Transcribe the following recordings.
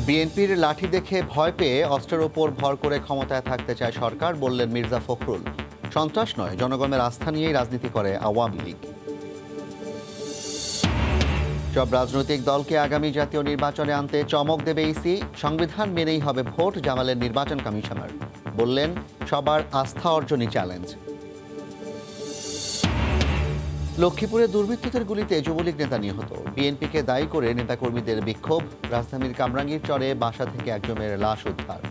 বিএনপির লাঠি দেখে ভয় পেয়ে অস্ত্রের ওপর ভর করে ক্ষমতায় থাকতে চায় সরকার, বললেন মির্জা ফখরুল। সন্ত্রাস নয়, জনগণের আস্থা নিয়েই রাজনীতি করে আওয়ামী লীগ। সব রাজনৈতিক দলকে আগামী জাতীয় নির্বাচনে আনতে চমক দেবে ইসি। সংবিধান মেনেই হবে ভোট, জামালের নির্বাচন কমিশনার বললেন। সবার আস্থা অর্জনই চ্যালেঞ্জ। লক্ষ্মীপুরে দুর্বৃত্তদের গুলিতে যুবলীগ নেতা নিহত, বিএনপিকে দায়ী করে নেতাকর্মীদের বিক্ষোভ। রাজধানীর কামরাঙ্গীর চরে বাসা থেকে একজনের লাশ উদ্ধার।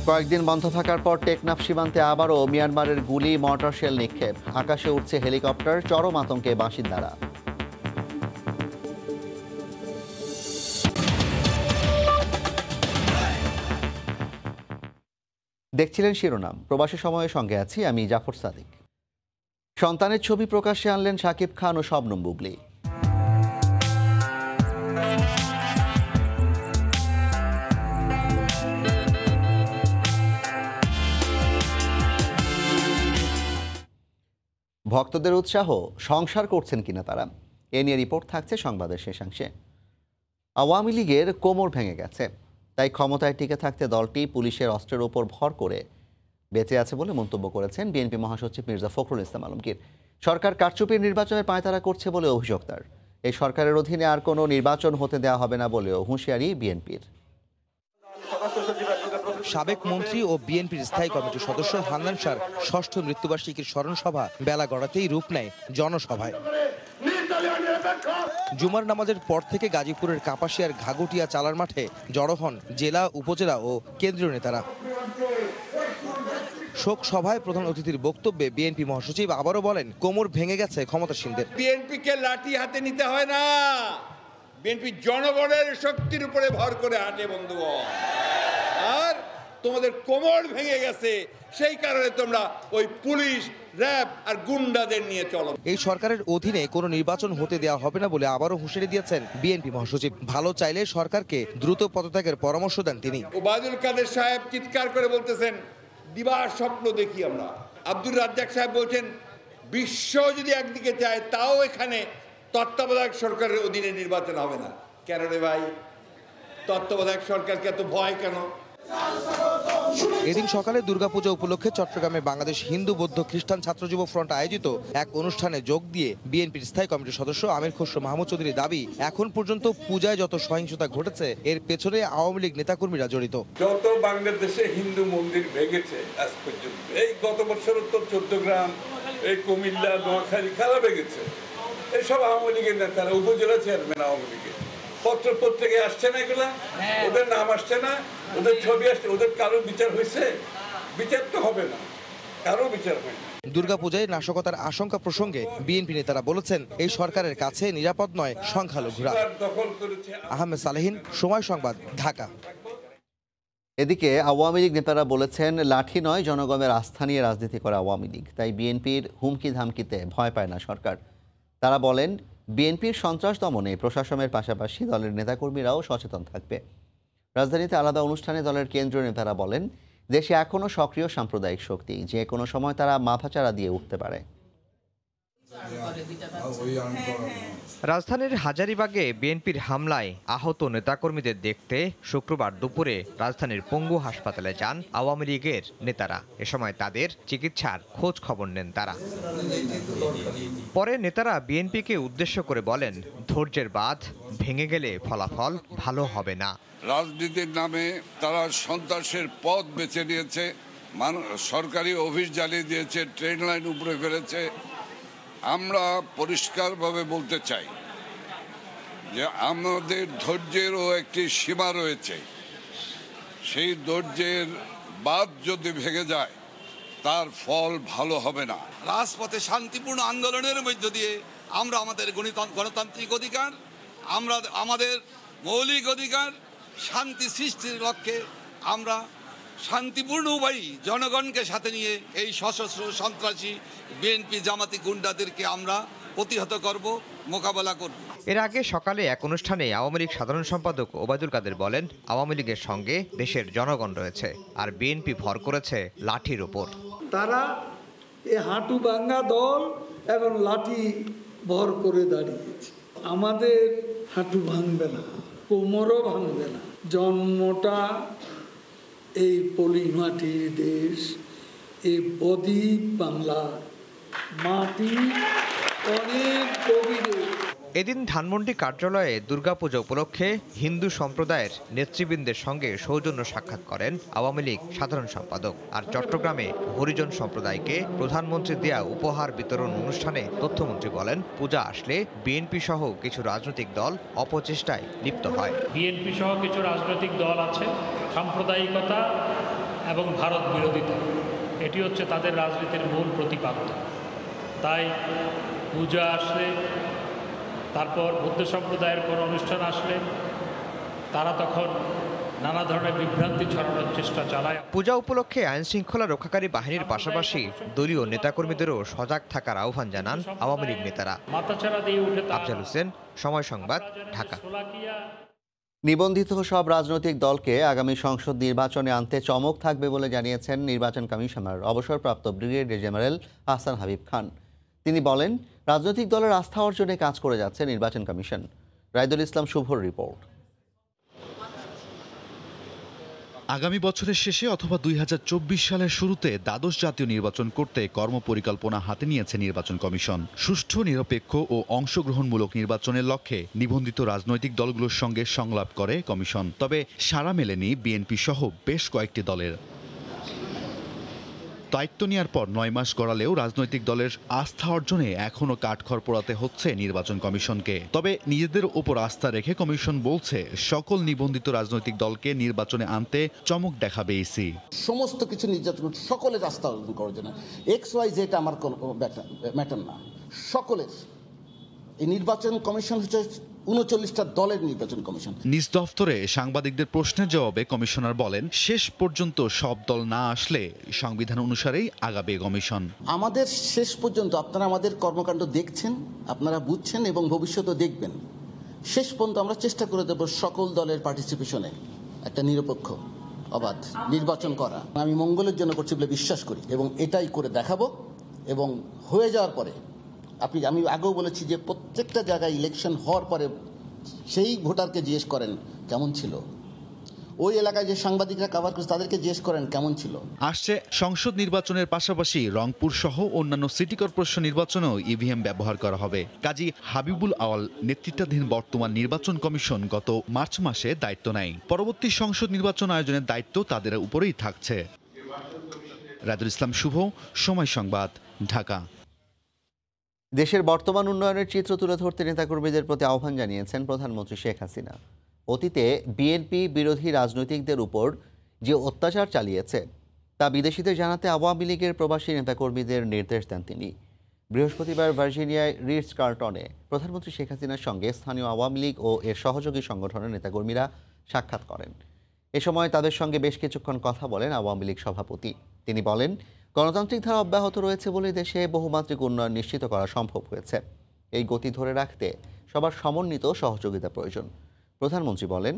কয়েকদিন বন্ধ থাকার পর টেকনাফ সীমান্তে আবারও মিয়ানমারের গুলি, মর্টার শেল নিক্ষেপ। আকাশে উঠছে হেলিকপ্টার, চরম আতঙ্কে বাসিন্দারা। দেখছিলেন শিরোনাম। প্রবাসী সময়ের সঙ্গে আছি আমি জাফর সাদিক। সন্তানের ছবি প্রকাশ্যে আনলেন শাকিব খান ও শবনম বুবলী। ভক্তদের উৎসাহ, সংসার করছেন কিনা তারা, এ নিয়ে রিপোর্ট থাকছে সংবাদের শেষাংশে। আওয়ামী লীগের কোমর ভেঙে গেছে, তাই ক্ষমতায় টিকে থাকতে দলটি পুলিশের অস্ত্রের ওপর ভর করে বেঁচে আছে বলে মন্তব্য করেছেন বিএনপি মহাসচিব মির্জা ফখরুল ইসলাম আলমগীর। সরকার কারচুপির নির্বাচনের পায়তারা করছে বলে অভিযোগ তার। এই সরকারের অধীনে আর কোনো নির্বাচন হতে দেওয়া হবে না বলেও হুঁশিয়ারি বিএনপির। সাবেক মন্ত্রী ও বিএনপির স্থায়ী কমিটির সদস্য হান্নান শাহর ষষ্ঠ মৃত্যুবার্ষিকীর স্মরণ সভা বেলা গড়াতেই রূপ নেয় জনসভায়। জুমার নামাজের পর থেকে গাজীপুরের কাপাসিয়ার ঘাগুটিয়া চালার মাঠে জড়ো হন জেলা, উপজেলা ও কেন্দ্রীয় নেতারা। শোক সভায় প্রধান অতিথির বক্তব্যে বিএনপি মহাসচিব আবারও বলেন, কোমর ভেঙে গেছে ক্ষমতাসীনদের। বিএনপিকে লাঠি হাতে নিতে হয় না, বিএনপি জনগণের শক্তির উপরে ভর করে হাঁটে বন্ধুগণ। আর তোমাদের কোমর ভেঙে গেছে, সেই কারণে তোমরা ওই পুলিশ, র্যাব আর গুন্ডাদের নিয়ে চলো। এই সরকারের অধীনে কোনো নির্বাচন হতে দেওয়া হবে না বলে আবারও হুঁশিয়ারি দিয়েছেন বিএনপি মহাসচিব। ভালো চাইলে সরকারকে দ্রুত পদত্যাগের পরামর্শ দেন তিনি। ওবায়দুল কাদের সাহেব চিৎকার করে বলতেছেন, দিবার স্বপ্ন দেখি আমরা। আব্দুর রাজ্জাক সাহেব বলছেন, বিশ্ব যদি একদিকে চায় তাও এখানে তত্ত্বাবধায়ক সরকারের অধীনে নির্বাচন হবে না। কেন রে ভাই, তত্ত্বাবধায়ক সরকারকে এত ভয় কেন? এদিন সকালে দুর্গাপূজা উপলক্ষে চট্টগ্রামে বাংলাদেশ হিন্দু, বৌদ্ধ, খ্রিস্টান ছাত্র যুব ফ্রন্ট আয়োজিত এক অনুষ্ঠানে যোগ দিয়ে বিএনপির স্থায়ী কমিটির সদস্য আমির খসরু মাহমুদ চৌধুরীর দাবি, এখন পর্যন্ত পূজায় যত সহিংসতা ঘটেছে এর পেছনে আওয়ামী লীগ নেতাকর্মীরা জড়িত। যত বাংলাদেশে হিন্দু মন্দির ভেঙেছে আজ পর্যন্ত, এই গত বছর তো 14 গ্রাম, এই কুমিল্লা, নোয়াখালী খেলা ভেঙেছে, এইসব আওয়ামী লীগের নেতারা, উপজেলা চেয়ারম্যান আওয়ামী লীগের। পত্র পত্রিকায় আসছে না এগুলা, ওদের নাম আসছে না, ওদের ছবি আসছে, ওদের কারো বিচার হয়েছে? বিচার তো হবে না, কারো বিচার হয় না। দুর্গাপূজায় নাশকতার আশঙ্কা প্রসঙ্গে বিএনপি নেতারা বলেছেন, এই সরকারের কাছে নিরাপদ নয় সংখ্যালঘুরা। আহমেদ সালেহিন, সময় সংবাদ, ঢাকা। এদিকে আওয়ামী লীগ নেতারা বলেছেন, লাঠি নয়, জনগণের আস্থা নিয়ে রাজনীতি করে আওয়ামী লীগ, তাই বিএনপির হুমকি ধামকিতে ভয় পায় না সরকার। তারা বলেন, বিএনপির সন্ত্রাস দমনে প্রশাসনের পাশাপাশি দলের নেতাকর্মীরাও সচেতন থাকবে। রাজধানীতে আলাদা অনুষ্ঠানে দলের কেন্দ্রীয় নেতারা বলেন, দেশে এখনও সক্রিয় সাম্প্রদায়িক শক্তি, যে কোনো সময় তারা মাথাচাড়া দিয়ে উঠতে পারে। রাজধানীর হাজারীবাগে বিএনপির হামলায় আহত নেতাকর্মীদের দেখতে শুক্রবার দুপুরে রাজধানীর পঙ্গু হাসপাতালে যান আওয়ামী লীগের নেতারা। এ সময় তাদের চিকিৎসার খোঁজ খবর নেন তারা। পরে নেতারা বিএনপিকে উদ্দেশ্য করে বলেন, ধৈর্যের বাঁধ ভেঙে গেলে ফলাফল ভালো হবে না। রাজনীতির নামে তারা সন্ত্রাসের পথ বেছে নিয়েছে, সরকারি অফিস জ্বালিয়ে দিয়েছে, ট্রেন লাইন উপরে ফেলেছে। আমরা পরিষ্কারভাবে বলতে চাই যে আমাদের ধৈর্যেরও একটি সীমা রয়েছে। সেই ধৈর্যের বাঁধ যদি ভেঙে যায় তার ফল ভালো হবে না। রাজপথে শান্তিপূর্ণ আন্দোলনের মধ্য দিয়ে আমরা আমাদের গণতান্ত্রিক অধিকার, আমরা আমাদের মৌলিক অধিকার, শান্তি সৃষ্টির লক্ষ্যে আমরা শান্তিপূর্ণ উপায়ে জনগণকে সাথে নিয়ে এই সশস্ত্র সন্ত্রাসী বিএনপি জামাতি গুন্ডাদেরকে আমরা প্রতিহত করব, মোকাবেলা করব। এর আগে সকালে এক অনুষ্ঠানে আওয়ামী লীগ সাধারণ সম্পাদক ওবায়দুল কাদের বলেন, আওয়ামী লীগের সঙ্গে দেশের জনগণ রয়েছে, আর বিএনপি ভর করেছে লাঠির ওপর। তারা এই হাঁটু ভাঙা দল এবং লাঠি ভর করে দাঁড়িয়েছে। আমাদের হাঁটু ভাঙবে না, কোমরও ভাঙবে না। জন্মটা এই পলিমাটির দেশ, এই বদ্বীপ বাংলা মাটি অনেক গভীরে। এদিন ধানমন্ডি কার্যালয়ে দুর্গাপূজা উপলক্ষে হিন্দু সম্প্রদায়ের নেতৃবৃন্দের সঙ্গে সৌজন্য সাক্ষাৎ করেন আওয়ামী লীগ সাধারণ সম্পাদক। আর চট্টগ্রামে হরিজন সম্প্রদায়কে প্রধানমন্ত্রী দেয়া উপহার বিতরণ অনুষ্ঠানে তথ্যমন্ত্রী বলেন, পূজা আসলে বিএনপি সহ কিছু রাজনৈতিক দল অপচেষ্টায় লিপ্ত হয়। বিএনপি সহ কিছু রাজনৈতিক দল আছে সাম্প্রদায়িকতা এবং ভারত বিরোধিতা, এটি হচ্ছে তাদের রাজনীতির মূল প্রতিপাদ্য। তাই পূজা আসলে, তারপর বৌদ্ধ সম্প্রদায়ের কোনো অনুষ্ঠান আসলে তারা তখন নানা ধরনের বিভ্রান্তি ছড়ানোর চেষ্টা চালায়। পূজা উপলক্ষে আইন শৃঙ্খলা রক্ষাকারী বাহিনীর পাশাপাশি দলীয় নেতাকর্মীদেরও সজাগ থাকার আহ্বান জানান আওয়ামী লীগ নেতারা। মাথাছাড়া দিয়ে উঠে আফজাল হোসেন, সময় সংবাদ, ঢাকা। নিবন্ধিত সব রাজনৈতিক দলকে আগামী সংসদ নির্বাচনে আনতে চমক থাকবে বলে জানিয়েছেন নির্বাচন কমিশনার অবসরপ্রাপ্ত ব্রিগেডিয়ার জেনারেল আহসান হাবিব খান। তিনি বলেন, রাজনৈতিক দলের আস্থা অর্জনে কাজ করে যাচ্ছে নির্বাচন কমিশন। রাইদুল ইসলাম শুভর রিপোর্ট। আগামী বছরের শেষে অথবা ২০২৪ সালের শুরুতে দ্বাদশ জাতীয় নির্বাচন করতে কর্মপরিকল্পনা হাতে নিয়েছে নির্বাচন কমিশন। সুষ্ঠু, নিরপেক্ষ ও অংশগ্রহণমূলক নির্বাচনের লক্ষ্যে নিবন্ধিত রাজনৈতিক দলগুলোর সঙ্গে সংলাপ করে কমিশন। তবে সাড়া মেলেনি বিএনপি সহ বেশ কয়েকটি দলের। দায়িত্ব নেওয়ার পর ৯ মাস গড়ালেও রাজনৈতিক দলের আস্থা অর্জনে এখনও কাঠখড় পোড়াতে হচ্ছে নির্বাচন কমিশনকে। তবে নিজেদের উপর আস্থা রেখে কমিশন বলছে, সকল নিবন্ধিত রাজনৈতিক দলকে নির্বাচনে আনতে চমক দেখাবে ইসি। সমস্ত কিছু নির্যাতন সকলের আস্থা অর্জন করার জন্য XYZ আমার কোনো ম্যাটার না, সকলের। এই নির্বাচন কমিশন হচ্ছে ৩৯টা দলের নির্বাচন কমিশন। নিজ দফতরে সাংবাদিকদের প্রশ্নের জবাবে কমিশনার বলেন, শেষ পর্যন্ত সব দল না আসলে সংবিধান অনুসারেই আগাবে কমিশন। আমাদের শেষ পর্যন্ত আপনারা আমাদের কর্মকাণ্ড দেখছেন, আপনারা বুঝছেন এবং ভবিষ্যতেও দেখবেন। শেষ পর্যন্ত আমরা চেষ্টা করে দেব সকল দলের পার্টিসিপেশনে একটা নিরপেক্ষ অবাধ নির্বাচন করা। আমি মঙ্গলের জন্য করছি বলে বিশ্বাস করি এবং এটাই করে দেখাবো। এবং হয়ে যাওয়ার পরে আমি আগেও বলেছি যে প্রত্যেকটা জায়গায় ইলেকশন হওয়ার পরে সেই ভোটারকে জিজ্ঞেস করেন কেমন ছিল, ওই এলাকায় যে সাংবাদিকরা কভার করছে তাদেরকে জিজ্ঞেস করেন কেমন ছিল। আসছে সংসদ নির্বাচনের পাশাপাশি রংপুর সহ অন্যান্য সিটি কর্পোরেশন নির্বাচনেও ইভিএম ব্যবহার করা হবে। কাজী হাবিবুল আওয়াল নেতৃত্বাধীন বর্তমান নির্বাচন কমিশন গত মার্চ মাসে দায়িত্ব নেয়। পরবর্তী সংসদ নির্বাচন আয়োজনের দায়িত্ব তাদের উপরেই থাকছে। রাইদুল ইসলাম শুভ, সময় সংবাদ, ঢাকা। দেশের বর্তমান উন্নয়নের চিত্র তুলে ধরতে নেতাকর্মীদের প্রতি আহ্বান জানিয়েছেন প্রধানমন্ত্রী শেখ হাসিনা। অতীতে বিএনপি বিরোধী রাজনৈতিকদের উপর যে অত্যাচার চালিয়েছে তা বিদেশিদের জানাতে আওয়ামী লীগের প্রবাসী নেতাকর্মীদের নির্দেশ দেন তিনি। বৃহস্পতিবার ভার্জিনিয়ায় রিটস কার্লটনে প্রধানমন্ত্রী শেখ হাসিনার সঙ্গে স্থানীয় আওয়ামী লীগ ও এর সহযোগী সংগঠনের নেতাকর্মীরা সাক্ষাৎ করেন। এ সময় তাদের সঙ্গে বেশ কিছুক্ষণ কথা বলেন আওয়ামী লীগ সভাপতি। তিনি বলেন, গণতান্ত্রিক ধারা অব্যাহত রয়েছে বলে দেশে বহুমাত্রিক উন্নয়ন নিশ্চিত করা সম্ভব হয়েছে। এই গতি ধরে রাখতে সবার সমন্বিত সহযোগিতা প্রয়োজন। প্রধানমন্ত্রী বলেন,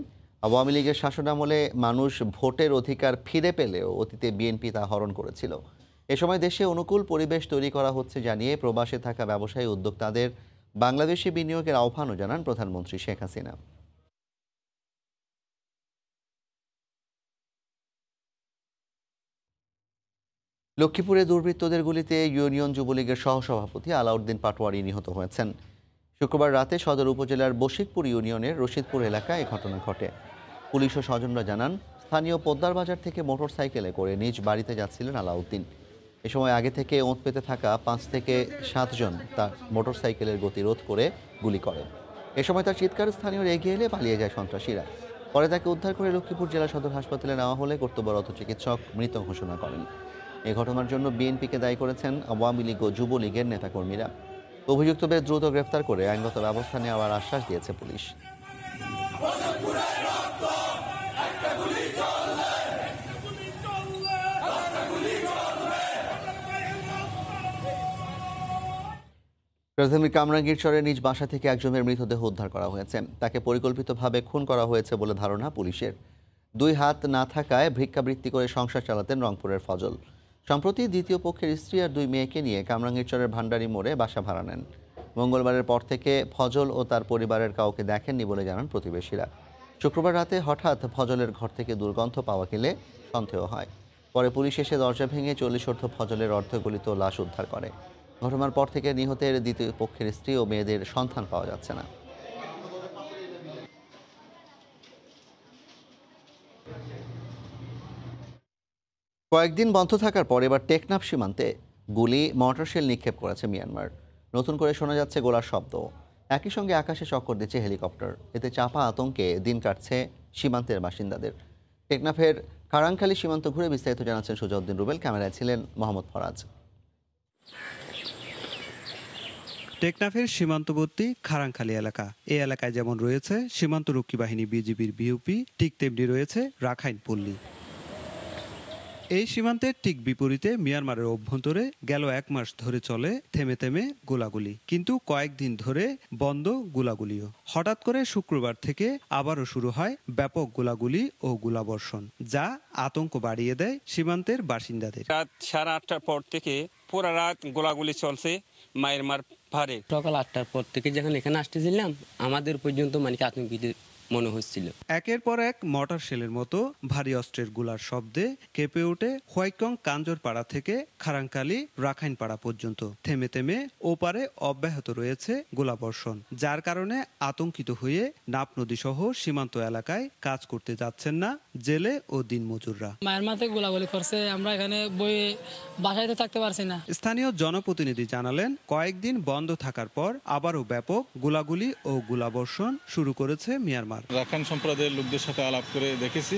আওয়ামী লীগের শাসনামলে মানুষ ভোটের অধিকার ফিরে পেলেও অতীতে বিএনপি তা হরণ করেছিল। এ সময় দেশে অনুকূল পরিবেশ তৈরি করা হচ্ছে জানিয়ে প্রবাসে থাকা ব্যবসায়ী উদ্যোক্তাদের বাংলাদেশি বিনিয়োগের আহ্বানও জানান প্রধানমন্ত্রী শেখ হাসিনা। লক্ষ্মীপুরে দুর্বৃত্তদের গুলিতে ইউনিয়ন যুবলীগের সহসভাপতি আলাউদ্দিন পাটোয়ারি নিহত হয়েছেন। শুক্রবার রাতে সদর উপজেলার বশিকপুর ইউনিয়নের রশিদপুর এলাকায় এ ঘটনা ঘটে। পুলিশ ও স্বজনরা জানান, স্থানীয় পোদ্দার বাজার থেকে মোটরসাইকেলে করে নিজ বাড়িতে যাচ্ছিলেন আলাউদ্দিন। এ সময় আগে থেকে ওঁত পেতে থাকা 5 থেকে 7 জন তার মোটরসাইকেলের গতিরোধ করে গুলি করেন। এ সময় তার চিৎকার স্থানীয় এগিয়ে এলে পালিয়ে যায় সন্ত্রাসীরা। পরে তাকে উদ্ধার করে লক্ষ্মীপুর জেলা সদর হাসপাতালে নেওয়া হলে কর্তব্যরত চিকিৎসক মৃত ঘোষণা করেন। এই ঘটনার জন্য বিএনপিকে দায়ী করেছেন আওয়ামী লীগ ও যুবলীগের নেতাকর্মীরা। অভিযুক্তদের দ্রুত গ্রেফতার করে আইনগত ব্যবস্থা নেওয়ার আশ্বাস দিয়েছে পুলিশ। রাজধানীর কামরাঙ্গীরচরে নিজ বাসা থেকে একজনের মৃতদেহ উদ্ধার করা হয়েছে। তাকে পরিকল্পিতভাবে খুন করা হয়েছে বলে ধারণা পুলিশের। 2 হাত না থাকায় ভিক্ষাবৃত্তি করে সংসার চালাতেন রংপুরের ফজল। সম্প্রতি দ্বিতীয় পক্ষের স্ত্রী আর 2 মেয়েকে নিয়ে কামরাঙ্গীরচরের ভান্ডারি মোড়ে বাসা ভাড়া নেন। মঙ্গলবারের পর থেকে ফজল ও তার পরিবারের কাউকে দেখেননি বলে জানান প্রতিবেশীরা। শুক্রবার রাতে হঠাৎ ফজলের ঘর থেকে দুর্গন্ধ পাওয়া গেলে সন্দেহ হয়। পরে পুলিশ এসে দরজা ভেঙে 40 ফজলের অর্ধগলিত লাশ উদ্ধার করে। ঘটনার পর থেকে নিহতের দ্বিতীয় পক্ষের স্ত্রী ও মেয়েদের সন্ধান পাওয়া যাচ্ছে না। কয়েকদিন বন্ধ থাকার পর এবার টেকনাফ সীমান্তে গুলি, মর্টারশেল নিক্ষেপ করেছে মিয়ানমার। নতুন করে শোনা যাচ্ছে গোলার শব্দ। একই সঙ্গে আকাশে চক্কর দিচ্ছে হেলিকপ্টার। এতে চাপা আতঙ্কে দিন কাটছে সীমান্তের বাসিন্দাদের। টেকনাফের কারাংখালী সীমান্ত ঘুরে বিস্তারিত জানাচ্ছেন সুজাউদ্দিন রুবেল। ক্যামেরায় ছিলেন মোহাম্মদ ফরাজ। টেকনাফের সীমান্তবর্তী খারাংখালী এলাকা। এই এলাকায় যেমন রয়েছে সীমান্তরক্ষী বাহিনী বিজিবির বিউপি, ঠিক তেমনি রয়েছে রাখাইন পল্লী। এই সীমান্তের ঠিক বিপরীতে মিয়ানমারের অভ্যন্তরে গেল 1 মাস ধরে চলে থেমে থেমে গোলাগুলি, কিন্তু কয়েকদিন ধরে বন্ধ গোলাগুলিও। হঠাৎ করে শুক্রবার থেকে আবারও শুরু হয় ব্যাপক গোলাগুলি ও গোলাবর্ষণ, যা আতঙ্ক বাড়িয়ে দেয় সীমান্তের বাসিন্দাদের। রাত 8:30টার পর থেকে পুরো রাত গোলাগুলি চলছে মায়ানমার পারে। সকাল 8টার পর থেকে যখন এখানে আসতেছিলাম আমাদের পর্যন্ত আতঙ্কিত মনে হচ্ছিল। একের পর এক মর্টার শেলের মতো ভারী অস্ত্রের গোলার শব্দে কেঁপে ওঠে হোয়াইকং কাঞ্জরপাড়া থেকে খারাংখালী রাখাইনপাড়া পর্যন্ত। থেমে থেমে ওপারে অব্যাহত রয়েছে গোলাবর্ষণ, যার কারণে আতঙ্কিত হয়ে নাপ নদী সহ সীমান্ত এলাকায় কাজ করতে যাচ্ছেন না জেলে ও দিনমজুররা। মায়ানমার থেকে গোলাগুলি করছে, আমরা এখানে বইয়ে বাসায় থাকতে পারছি না। স্থানীয় জনপ্রতিনিধি জানালেন, কয়েকদিন বন্ধ থাকার পর আবারও ব্যাপক গোলাগুলি ও গোলাবর্ষণ শুরু করেছে মিয়ানমার। রাখাইন সম্প্রদায়ের লোকদের সাথে আলাপ করে দেখেছি,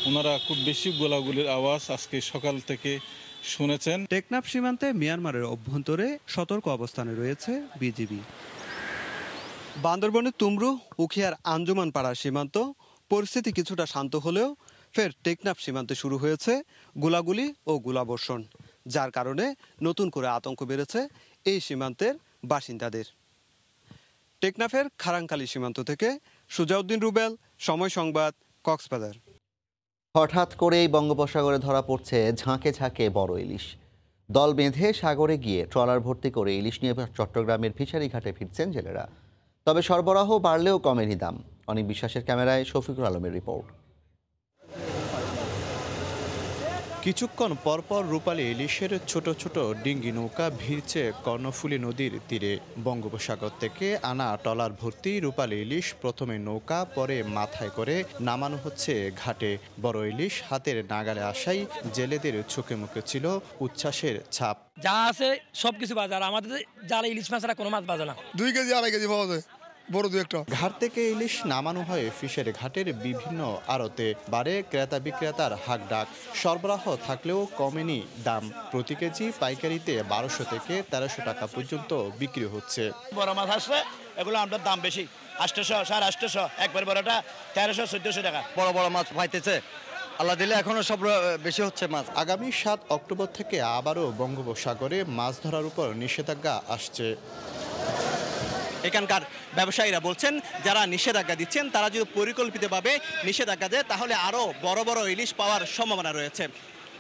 ওনারা খুব বেশি গোলাগুলির আওয়াজ আজকে সকাল থেকে শুনেছেন। টেকনাফ সীমান্তে মিয়ানমারের অভ্যন্তরে সতর্ক অবস্থানে রয়েছে বিজিবি। বান্দরবনের তুমরু, উখিয়ার আঞ্জুমান পাড়া সীমান্ত পরিস্থিতি কিছুটা শান্ত হলেও ফের টেকনাফ সীমান্তে শুরু হয়েছে গোলাগুলি ও গোলাবর্ষণ, যার কারণে নতুন করে আতঙ্ক বেড়েছে এই সীমান্তের বাসিন্দাদের। টেকনাফের খারাংখালী সীমান্ত থেকে সুজাউদ্দিন রুবেল, সময় সংবাদ, কক্সবাজার। হঠাৎ করেই বঙ্গোপসাগরে ধরা পড়ছে ঝাঁকে ঝাঁকে বড় ইলিশ। দল বেঁধে সাগরে গিয়ে ট্রলার ভর্তি করে ইলিশ নিয়ে চট্টগ্রামের ফিশারি ঘাটে ফিরছেন জেলেরা। তবে সরবরাহ বাড়লেও কমেনি দাম। অনেক বিশ্বাসের ক্যামেরায় শফিকুল আলমের রিপোর্ট। কিছুক্ষণ পরপর রূপালী ইলিশের ছোট ছোট ডিঙ্গি নৌকা ভিড়ছে কর্ণফুলী নদীর তীরে। বঙ্গোপসাগর থেকে আনা ট্রলার ভর্তি রূপালী ইলিশ প্রথমে নৌকা, পরে মাথায় করে নামানো হচ্ছে ঘাটে। বড় ইলিশ হাতের নাগালে আসাই জেলেদের চোখে মুখে ছিল উচ্ছ্বাসের ছাপ। যা আছে সবকিছু বাজার, আমাদের জালে ইলিশ মাছ কোনো মাছ বাজে না। 2 কেজি 2.5 কেজি পাওয়া যায়। ঘাট থেকে ইলিশ নামানো হয় ফিশারি ঘাটের বিভিন্ন আড়তে। বাড়ে ক্রেতা বিক্রেতার হাক ডাক। সরবরাহ থাকলেও কমেনি দাম। প্রতি কেজি পাইকারিতে 1200 থেকে 1300 টাকা পর্যন্ত বিক্রি হচ্ছে। বড় মাছ আসছে, এগুলো আমরা দাম বেশি, 800, 850, একবার বড়টা 1300-1400 টাকা। বড় বড় মাছ পাইতেছে, আল্লাহ দিলে এখনো সব বেশি হচ্ছে মাছ। আগামী 7 অক্টোবর থেকে আবারও বঙ্গোপসাগরে মাছ ধরার উপর নিষেধাজ্ঞা আসছে। এখানকার ব্যবসায়ীরা বলছেন, যারা নিষেধাজ্ঞা দিচ্ছেন তারা যদি পরিকল্পিতভাবে নিষেধাজ্ঞা দেয় তাহলে আরও বড় বড় ইলিশ পাওয়ার সম্ভাবনা রয়েছে।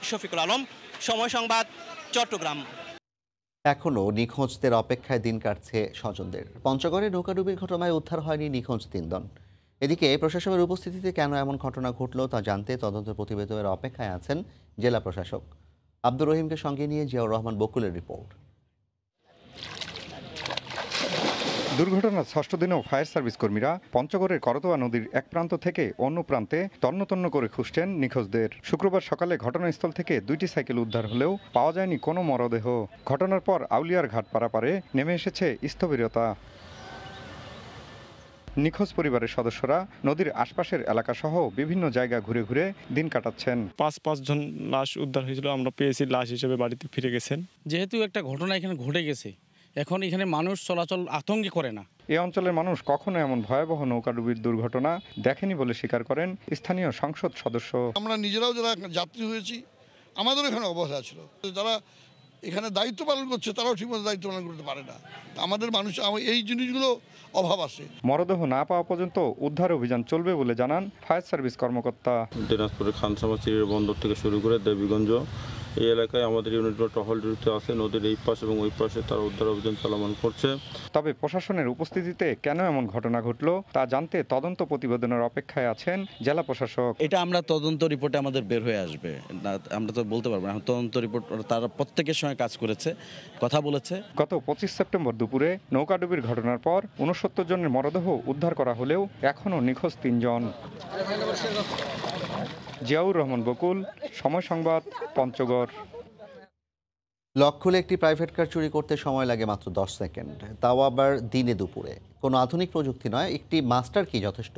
শফিকুল আলম, সময় সংবাদ, চট্টগ্রাম। এখনও নিখোঁজদের অপেক্ষায় দিন কাটছে স্বজনদের। পঞ্চগড়ে নৌকাডুবির ঘটনায় উদ্ধার হয়নি নিখোঁজ 3 জন। এদিকে প্রশাসনের উপস্থিতিতে কেন এমন ঘটনা ঘটল তা জানতে তদন্ত প্রতিবেদনের অপেক্ষায় আছেন জেলা প্রশাসক। আব্দুর রহিমকে সঙ্গে নিয়ে জিয়াউর রহমান বকুলের রিপোর্ট। দুর্ঘটনার 6ষ্ঠ দিনেও ফায়ার সার্ভিস কর্মীরা পঞ্চগড়ের করতোয়া নদীর এক প্রান্ত থেকে অন্য প্রান্তে তন্ন করে খুঁজছেন নিখোঁজদের। শুক্রবার সকালে ঘটনাস্থল থেকে 2টি সাইকেল উদ্ধার হলেও পাওয়া যায়নি কোনো মরদেহ। ঘটনার পর আউলিয়ার ঘাট পারাপারে নেমে এসেছে স্থবিরতা। নিখোঁজ পরিবারের সদস্যরা নদীর আশপাশের এলাকাসহ বিভিন্ন জায়গা ঘুরে ঘুরে দিন কাটাচ্ছেন। 5 জন লাশ উদ্ধার হয়েছিল, আমরা পেয়েছি, লাশ হিসেবে বাড়িতে ফিরে গেছেন। যেহেতু একটা ঘটনা এখানে ঘটে গেছে, এখন এখানে মানুষ চলাচল আতঙ্কে করে না। এই অঞ্চলের মানুষ কখনো এমন ভয়াবহ নৌকাডুবির দুর্ঘটনা দেখেনি বলে স্বীকার করেন স্থানীয় সংসদ সদস্য। আমরা নিজেরাও যারা যাত্রী হয়েছি, আমাদেরও এখানে অবহেলা ছিল। যারা এখানে দায়িত্ব পালন করছে তারাও ঠিকমতো দায়িত্ব পালন করতে পারে না। আমাদের মানুষ এই জিনিসগুলো অভাব আছে। মরদেহ না পাওয়া পর্যন্ত উদ্ধার অভিযান চলবে বলে জানান ফায়ার সার্ভিস কর্মকর্তা। দিনাজপুরের খানসামা চিড়ির বন্দর থেকে শুরু করে দেবীগঞ্জ এই এলাকায় আমাদের ইউনিটগুলো টহল ডিউটিতে আছে, নদীর এই পাশ এবং ওই পাশে তারা উদ্ধার অভিযান চলমান করছে। তবে প্রশাসনের উপস্থিতিতে কেন এমন ঘটনা ঘটলো তা জানতে তদন্ত প্রতিবেদনের অপেক্ষায় আছেন জেলা প্রশাসক। এটা আমরা তদন্ত রিপোর্টে আমাদের বের হয়ে আসবে, আমরা তো বলতে পারবো না। তদন্ত রিপোর্ট তারা প্রত্যেকের সঙ্গে কাজ করেছে, কথা বলেছে। গত 25 সেপ্টেম্বর দুপুরে নৌকাডুবির ঘটনার পর 69 জনের মরদেহ উদ্ধার করা হলেও এখনও নিখোঁজ 3 জন। জিয়াউর রহমান বকুল, সময় সংবাদ, পঞ্চগড়। লক খুলে একটি প্রাইভেট কার চুরি করতে সময় লাগে মাত্র 10 সেকেন্ড, তাও আবার দিনে দুপুরে। কোনো আধুনিক প্রযুক্তি নয়, একটি মাস্টার কি যথেষ্ট।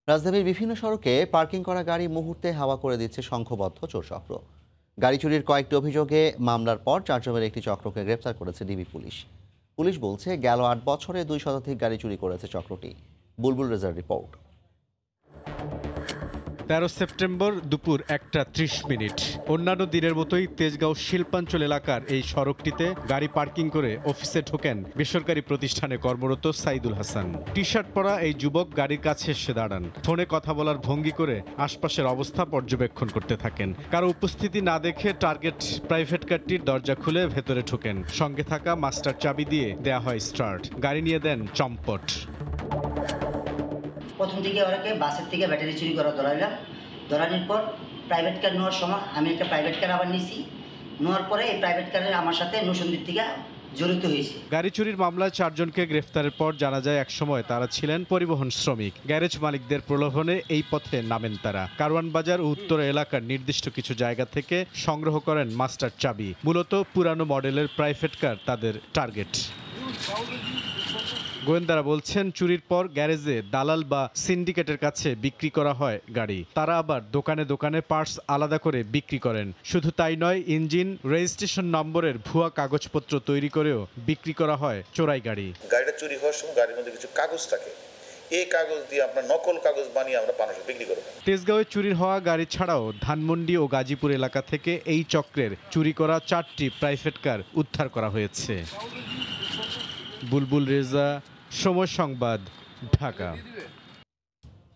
রাজধানীর বিভিন্ন সড়কে পার্কিং করা গাড়ি মুহূর্তে হাওয়া করে দিচ্ছে সংঘবদ্ধ চোর চক্র। গাড়ি চুরির কয়েকটি অভিযোগে মামলার পর 4 জনের একটি চক্রকে গ্রেপ্তার করেছে ডিবি পুলিশ। পুলিশ বলছে গেল 8 বছরে 2 শতাধিক গাড়ি চুরি করেছে চক্রটি। বুলবুল রেজার রিপোর্ট। 13 সেপ্টেম্বর দুপুর 1:30। অন্যান্য দিনের মতোই তেজগাঁও শিল্পাঞ্চল এলাকার এই সড়কটিতে গাড়ি পার্কিং করে অফিসে ঢোকেন বেসরকারি প্রতিষ্ঠানে কর্মরত সাইদুল হাসান। টি শার্ট পরা এই যুবক গাড়ির কাছে এসে দাঁড়ান। ফোনে কথা বলার ভঙ্গি করে আশপাশের অবস্থা পর্যবেক্ষণ করতে থাকেন। কারো উপস্থিতি না দেখে টার্গেট প্রাইভেট কারটির দরজা খুলে ভেতরে ঢোকেন। সঙ্গে থাকা মাস্টার চাবি দিয়ে দেয়া হয় স্টার্ট। গাড়ি নিয়ে দেন চম্পট। প্রথম দিকে ওরাকে বাসের থেকে ব্যাটারি চুরি করা ধরাইলাম। ধরানোর পর প্রাইভেট কার নেওয়ার সময় আমি একটা প্রাইভেট কার আবার নিছি। নেওয়ার পরে এই প্রাইভেট কারের আমার সাথে নৌসন্দির থেকে জড়িত হয়েছে। গাড়ি চুরির মামলায় 4 জনকে গ্রেফতারের পর জানা যায় একসময় তারা ছিলেন পরিবহন শ্রমিক। গ্যারেজ মালিকদের প্রলোভনে এই পথে নামেন তারা। কারওয়ান বাজার ও উত্তর এলাকার নির্দিষ্ট কিছু জায়গা থেকে সংগ্রহ করেন মাস্টার চাবি। মূলত পুরানো মডেলের প্রাইভেট কার তাদের টার্গেট। গোয়েন্দারা বলছেন চুরির পর গ্যারেজে দালাল বা সিন্ডিকেটের কাছে বিক্রি করা হয় গাড়ি। তারা আবার দোকানে দোকানে পার্টস আলাদা করে বিক্রি করেন। শুধু তাই নয়, ইঞ্জিন রেজিস্ট্রেশন নম্বরের ভুয়া কাগজপত্র তৈরি করেও বিক্রি করা হয় চোরাই গাড়ি। গাড়িটা চুরি হওয়ার সময় গাড়ির মধ্যে কিছু কাগজ থাকে, এই কাগজ দিয়ে আমরা নকল কাগজ বানিয়ে আমরা মানুষকে বিক্রি করব। তেজগাঁওয়ে চুরির হওয়া গাড়ি ছাড়াও ধানমন্ডি ও গাজীপুর এলাকা থেকে এই চক্রের চুরি করা 4টি প্রাইভেট কার উদ্ধার করা হয়েছে। বুলবুল রেজা, সময় সংবাদ, ঢাকা।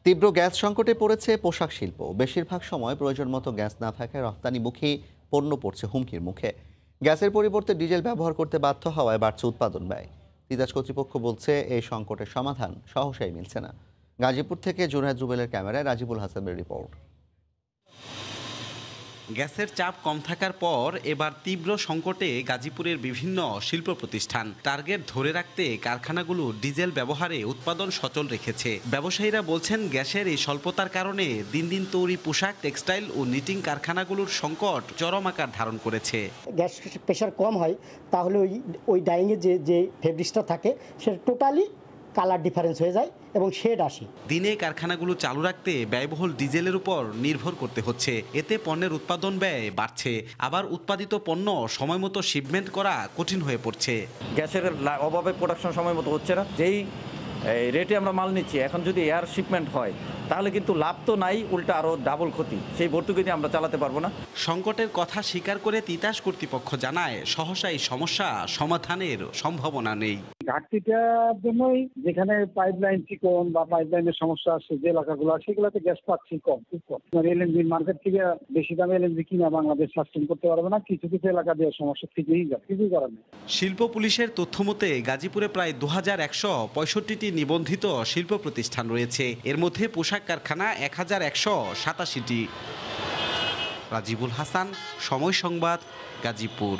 তীব্র গ্যাস সংকটে পড়েছে পোশাক শিল্প। বেশিরভাগ সময় প্রয়োজন মতো গ্যাস না থাকায় রপ্তানিমুখী পণ্য পড়ছে হুমকির মুখে। গ্যাসের পরিবর্তে ডিজেল ব্যবহার করতে বাধ্য হওয়ায় বাড়ছে উৎপাদন ব্যয়। তিতাস কর্তৃপক্ষ বলছে এই সংকটের সমাধান সহসাই মিলছে না। গাজীপুর থেকে জুনায়েদ রুবেলের ক্যামেরায় রাজিবুল হাসানের রিপোর্ট। গ্যাসের চাপ কম থাকার পর এবার তীব্র সংকটে গাজীপুরের বিভিন্ন শিল্প প্রতিষ্ঠান। টার্গেট ধরে রাখতে কারখানাগুলো ডিজেল ব্যবহারে উৎপাদন সচল রেখেছে। ব্যবসায়ীরা বলছেন গ্যাসের এই স্বল্পতার কারণে দিন দিন তৈরি পোশাক, টেক্সটাইল ও নিটিং কারখানাগুলোর সংকট চরম আকার ধারণ করেছে। গ্যাস প্রেশার কম হয় তাহলে ওই ডাইংয়ে যে ফেব্রিক্সটা থাকে সেটা টোটালি কালার ডিফারেন্স হয়ে যায় এবং শেড আসে। দিনে কারখানাগুলো চালু রাখতে ব্যয়বহুল ডিজেলের উপর নির্ভর করতে হচ্ছে। এতে পণ্যের উৎপাদন ব্যয় বাড়ছে, আবার উৎপাদিত পণ্য সময় মতো শিপমেন্ট করা কঠিন হয়ে পড়ছে। গ্যাসের অভাবে প্রোডাকশন সময় মতো হচ্ছে না। যেই রেটে আমরা মাল নিচ্ছি, এখন যদি এয়ার শিপমেন্ট হয় তাহলে কিন্তু লাভ তো নাই, উল্টা আরও ডাবল ক্ষতি। সেই ভর্তুকি দিয়ে আমরা চালাতে পারবো না। সংকটের কথা স্বীকার করে তিতাস কর্তৃপক্ষ জানায় সহসা এই সমস্যা সমাধানের সম্ভাবনা নেই। ঘাটতিটার জন্যই যেখানে পাইপলাইন চিকন বা পাইপলাইনের সমস্যা আছে যে এলাকাগুলো আছে সেগুলোতে গ্যাস পাচ্ছি কম, খুব কম। এলএনজি মার্কেট থেকে বেশি দামে এলএনজি কিনা বাংলাদেশ সাস্টেন করতে পারবে না। কিছু কিছু এলাকা দিয়ে সমস্যা থেকেই যায়, কিছুই করার নেই। শিল্প পুলিশের তথ্য মতে গাজীপুরে প্রায় 2165টি নিবন্ধিত শিল্প প্রতিষ্ঠান রয়েছে। এর মধ্যে পোশাক কারখানা 1187টি। রাজিবুল হাসান, সময় সংবাদ, গাজীপুর।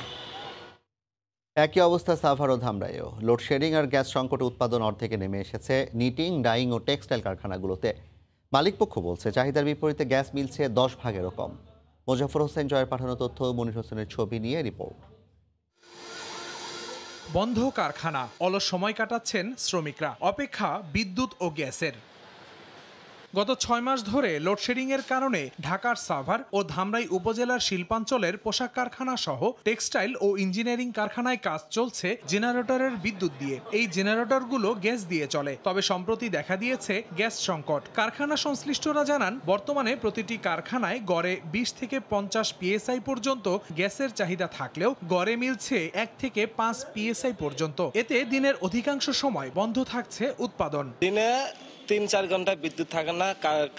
একই অবস্থা সাভার ও ধামরাইও। লোডশেডিং আর গ্যাস সংকটে উৎপাদন অর্ধেকে নেমে এসেছে নিটিং, ডাইং ও টেক্সটাইল কারখানাগুলোতে। মালিকপক্ষ বলছে চাহিদার বিপরীতে গ্যাস মিলছে 10 ভাগেরও কম। মোজাফর হোসেন জয়ের পাঠানো তথ্য, মনির হোসেনের ছবি নিয়ে রিপোর্ট। বন্ধ কারখানা, অলস সময় কাটাচ্ছেন শ্রমিকরা, অপেক্ষা বিদ্যুৎ ও গ্যাসের। গত 6 মাস ধরে লোডশেডিংয়ের কারণে ঢাকার সাভার ও ধামরাই উপজেলার শিল্পাঞ্চলের পোশাক কারখানা সহ টেক্সটাইল ও ইঞ্জিনিয়ারিং কারখানায় কাজ চলছে জেনারেটরের বিদ্যুৎ দিয়ে। এই জেনারেটরগুলো গ্যাস দিয়ে চলে। তবে সম্প্রতি দেখা দিয়েছে গ্যাস সংকট। কারখানা সংশ্লিষ্টরা জানান বর্তমানে প্রতিটি কারখানায় গড়ে 20 থেকে 50 PSI পর্যন্ত গ্যাসের চাহিদা থাকলেও গড়ে মিলছে 1 থেকে 5 PSI পর্যন্ত। এতে দিনের অধিকাংশ সময় বন্ধ থাকছে উৎপাদন। দিনে 3-4 ঘন্টা বিদ্যুৎ থাকে না,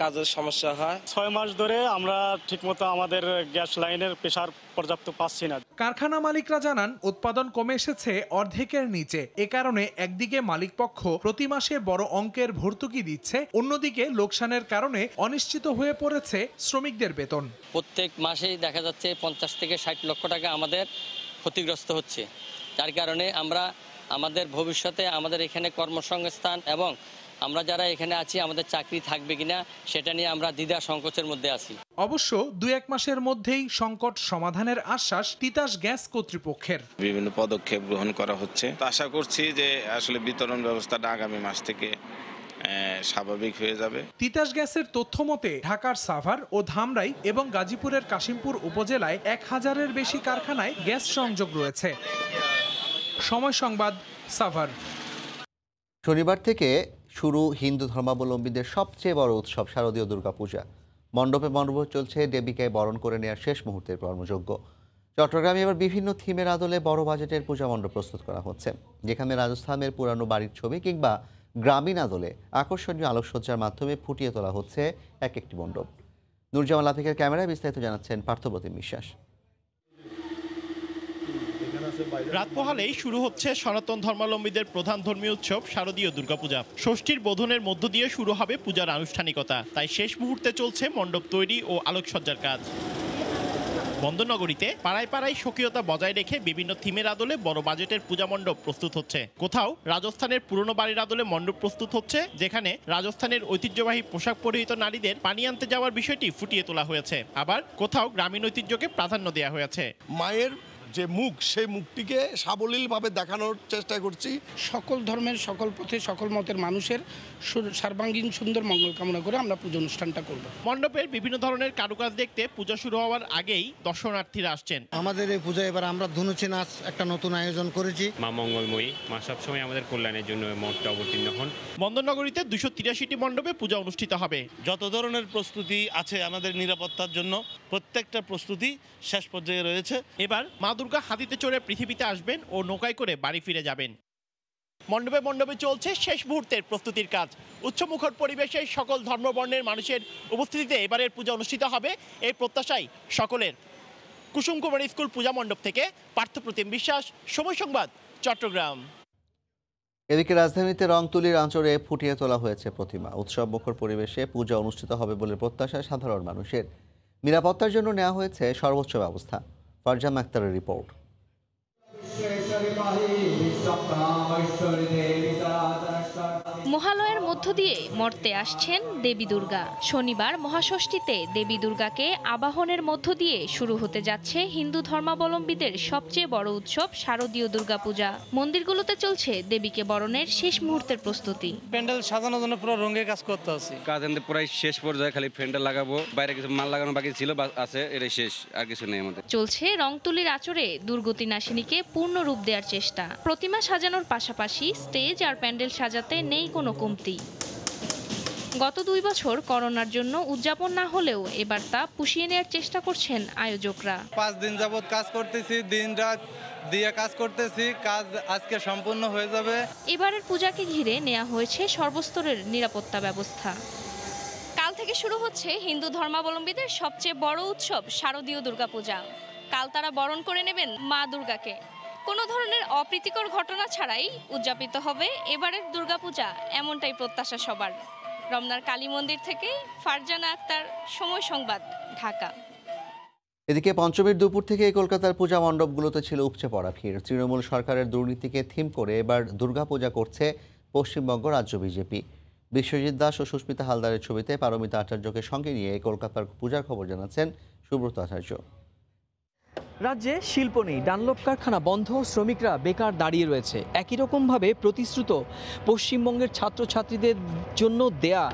কাজের সমস্যা হয়। 6 মাস ধরে আমরা ঠিকমতো আমাদের গ্যাস লাইনের প্রেসার পর্যাপ্ত পাচ্ছি না। কারখানা মালিকরা জানান উৎপাদন কমে এসেছে অর্ধেকের নিচে। এ কারণে একদিকে মালিকপক্ষ প্রতি মাসে বড় অঙ্কের ভর্তুকি দিচ্ছে, অন্যদিকে লোকসানের কারণে অনিশ্চিত হয়ে পড়েছে শ্রমিকদের বেতন। প্রত্যেক মাসেই দেখা যাচ্ছে 50 থেকে 60 লক্ষ টাকা আমাদের ক্ষতিগ্রস্ত হচ্ছে, যার কারণে আমরা আমাদের ভবিষ্যতে আমাদের এখানে কর্মসংস্থান এবং আমরা যারা এখানে আছি আমাদের চাকরি থাকবে কিনা সেটা নিয়ে আমরা দ্বিধা সংকোচের মধ্যে আছি। অবশ্য 2-1 মাসের মধ্যেই সংকট সমাধানের আশ্বাস তিতাস গ্যাস কর্তৃপক্ষের। বিভিন্ন পদক্ষেপ গ্রহণ করা হচ্ছে, আশা করছি যে আসলে বিতরণ ব্যবস্থাটা আগামী মাস থেকে স্বাভাবিক হয়ে যাবে। তিতাস গ্যাসের তথ্য মতে ঢাকার সাভার ও ধামরাই এবং গাজীপুরের কাশিমপুর উপজেলায় 1000-এর বেশি কারখানায় গ্যাস সংযোগ রয়েছে। সময় সংবাদ, সাভার। শনিবার থেকে শুরু হিন্দু ধর্মাবলম্বীদের সবচেয়ে বড় উৎসব শারদীয় দুর্গাপূজা। মণ্ডপে মণ্ডপে চলছে দেবীকে বরণ করে নেওয়ার শেষ মুহূর্তের কর্মযজ্ঞ। চট্টগ্রামে এবার বিভিন্ন থিমের আদলে বড় বাজেটের পূজা মণ্ডপ প্রস্তুত করা হচ্ছে, যেখানে রাজস্থানের পুরানো বাড়ির ছবি কিংবা গ্রামীণ আদলে আকর্ষণীয় আলোকসজ্জার মাধ্যমে ফুটিয়ে তোলা হচ্ছে এক একটি মণ্ডপ। নুরজামাল আফিকের ক্যামেরায় বিস্তারিত জানাচ্ছেন পার্থপ্রতিম বিশ্বাস। রাত পোহালেই শুরু হচ্ছে সনাতন ধর্মাবলম্বীদের প্রধান ধর্মীয় উৎসব শারদীয় দুর্গাপূজা। ষষ্ঠীর বোধনের মধ্য দিয়ে শুরু হবে পূজার আনুষ্ঠানিকতা, তাই শেষ মুহূর্তে চলছে মণ্ডপ তৈরি ও আলোকসজ্জার কাজ। বন্দরনগরীতে পাড়ায় পাড়ায় স্বকীয়তা বজায় রেখে বিভিন্ন থিমের আদলে বড় বাজেটের পূজা মণ্ডপ প্রস্তুত হচ্ছে। কোথাও রাজস্থানের পুরনো বাড়ির আদলে মণ্ডপ প্রস্তুত হচ্ছে, যেখানে রাজস্থানের ঐতিহ্যবাহী পোশাক পরিহিত নারীদের পানি আনতে যাওয়ার বিষয়টি ফুটিয়ে তোলা হয়েছে। আবার কোথাও গ্রামীণ ঐতিহ্যকে প্রাধান্য দেওয়া হয়েছে। মায়ের যে মুখ, সেই মুখটিকে সাবলীলভাবে দেখানোর চেষ্টা করছি। সকল ধর্মের, সকল পথে, সকল মতের মানুষের সর্বাঙ্গীন সুন্দর মঙ্গল কামনা করে আমরা পুজো অনুষ্ঠানটা করব। মণ্ডপের বিভিন্ন ধরনের কারুকাজ দেখতে পূজা শুরু হওয়ার আগেই দর্শনার্থীরা আসছেন। আমাদের এই পূজা এবার আমরা ধনুচি নাচ একটা নতুন আয়োজন করেছি। মা মঙ্গলময়ী, মা সবসময় আমাদের কল্যাণের জন্য মঠটা অবতীর্ণ হন। বন্দরনগরীতে 283টি মণ্ডপে পূজা অনুষ্ঠিত হবে। যত ধরনের প্রস্তুতি আছে আমাদের নিরাপত্তার জন্য, প্রত্যেকটা প্রস্তুতি শেষ পর্যায়ে রয়েছে। এবার মা দুর্গা হাতিতে চড়ে পৃথিবীতে আসবেন ও নৌকায় করে বাড়ি ফিরে যাবেন। মণ্ডপে মণ্ডপে চলছে শেষ মুহূর্তের প্রস্তুতির কাজ। উচ্চমুখর পরিবেশে সকল ধর্মবর্ণের মানুষের উপস্থিতিতে এবারের পূজা অনুষ্ঠিত হবে, এই প্রত্যাশাই সকলের। কুসুম কুমার স্কুল পূজা মণ্ডপ থেকে পার্থপ্রতিম বিশ্বাস, সময় সংবাদ, চট্টগ্রাম। এদিকে রাজধানীতে রংতুলির আঁচড়ে ফুটিয়ে তোলা হয়েছে প্রতিমা। উৎসব মুখর পরিবেশে পূজা অনুষ্ঠিত হবে বলে প্রত্যাশা সাধারণ মানুষের। নিরাপত্তার জন্য নেওয়া হয়েছে সর্বোচ্চ ব্যবস্থা। ফারজানা আক্তারের রিপোর্ট। মহালয়ের মধ্য দিয়ে মর্তে আসছেন দেবী দুর্গা। শনিবার মহাষষ্ঠীতে দেবী দুর্গাকে আবাহনের মধ্য দিয়ে শুরু হতে যাচ্ছে হিন্দু ধর্মাবলম্বীদের সবচেয়ে বড় উৎসব শারদীয় দুর্গাপূজা। মন্দিরগুলোতে চলছে দেবীকে বরণের শেষ মুহূর্তের প্রস্তুতি। প্যান্ডেল সাজানোর জন্য পুরো রঙের কাজ করতে আছে। কাজ প্রায় শেষ পর্যায়ে, খালি প্যান্ডেল লাগাবো, বাইরে কিছু মাল লাগানো বাকি ছিল, আছে, এটাই শেষ, আর কিছু নেই আমাদের। চলছে রংতুলির আঁচড়ে দুর্গতি নাশিনীকে পূর্ণ রূপ দেওয়ার চেষ্টা। প্রতিমা সাজানোর পাশাপাশি স্টেজ আর প্যান্ডেল সাজাতে নেই কোনো কমতি। গত 2 বছর করোনার জন্য উদযাপন না হলেও এবার তা পুষিয়ে নেওয়ার চেষ্টা করছেন আয়োজকরা। 5 দিন যাবত কাজ করতেছি, দিন রাত দিয়ে কাজ করতেছি, কাজ আজকে সম্পূর্ণ হয়ে যাবে। এবারের পূজাকে ঘিরে নেওয়া হয়েছে সর্বস্তরের নিরাপত্তা ব্যবস্থা। কাল থেকে শুরু হচ্ছে হিন্দু ধর্মাবলম্বীদের সবচেয়ে বড় উৎসব শারদীয় দুর্গাপূজা। কাল তারা বরণ করে নেবেন মা দুর্গাকে। কোনো ধরনের অপ্রীতিকর ঘটনা ছাড়াই উদযাপিত হবে এবারের দুর্গাপূজা, এমনটাই প্রত্যাশা সবার। রমনার কালী মন্দির থেকে ফারজানা আক্তার, সময় সংবাদ, ঢাকা। এদিকে পঞ্চমীর দুপুর থেকে কলকাতার পূজা মণ্ডপগুলোতে ছিল উপচে পড়া ভিড়। তৃণমূল সরকারের দুর্নীতিকে থিম করে এবার দুর্গাপূজা করছে পশ্চিমবঙ্গ রাজ্য বিজেপি। বিশ্বজিৎ দাস ও সুস্মিতা হালদারের ছবিতে পারমিতা আচার্যকে সঙ্গে নিয়ে কলকাতার পূজার খবর জানাচ্ছেন সুব্রত আচার্য। রাজ্যে শিল্প নেই, ডানলপ কারখানা বন্ধ, শ্রমিকরা বেকার দাঁড়িয়ে রয়েছে। একই রকমভাবে প্রতিশ্রুত পশ্চিমবঙ্গের ছাত্রছাত্রীদের জন্য দেয়া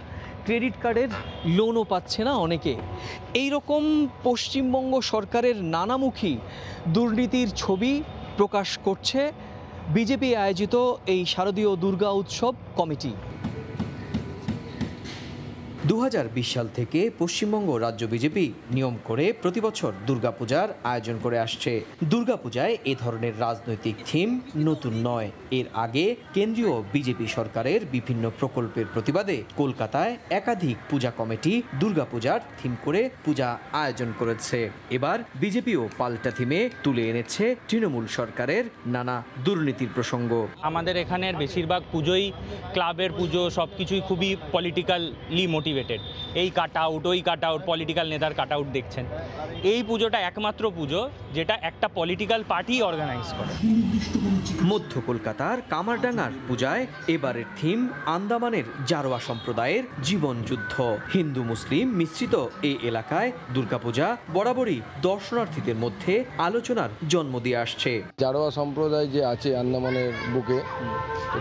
ক্রেডিট কার্ডের লোনও পাচ্ছে না অনেকে। এই রকম পশ্চিমবঙ্গ সরকারের নানামুখী দুর্নীতির ছবি প্রকাশ করছে বিজেপি আয়োজিত এই শারদীয় দুর্গা উৎসব কমিটি। 2020 সাল থেকে পশ্চিমবঙ্গ রাজ্য বিজেপি নিয়ম করে প্রতি বছর দুর্গাপূজার আয়োজন করে আসছে। দুর্গাপূজায় এ ধরনের রাজনৈতিক থিম নতুন নয়। এর আগে কেন্দ্রীয় বিজেপি সরকারের বিভিন্ন প্রকল্পের প্রতিবাদে কলকাতায় একাধিক পূজা কমিটি দুর্গাপূজার থিম করে পূজা আয়োজন করেছে। এবার বিজেপিও পাল্টা থিমে তুলে এনেছে তৃণমূল সরকারের নানা দুর্নীতির প্রসঙ্গ। আমাদের এখানের বেশিরভাগ পুজোই ক্লাবের পুজো, সব কিছুই খুবই পলিটিক্যালি মোটিভেটেড। এই কাট আউট, ওই কাট আউট, পলিটিক্যাল নেতার কাট আউট দেখছেন। এই পুজোটা একমাত্র পুজো যেটা একটা পলিটিক্যাল পার্টি অর্গানাইজ করে। মধ্য কলকাতার কামারডাঙ্গার পূজায় এবারের থিম আন্দামানের জারোয়া সম্প্রদায়ের জীবন যুদ্ধ। হিন্দু মুসলিম মিশ্রিত এই এলাকায় দুর্গাপূজা বরাবরই দর্শনার্থীদের মধ্যে আলোচনার জন্ম দিয়ে আসছে। জারোয়া সম্প্রদায় যে আছে আন্দামানের বুকে,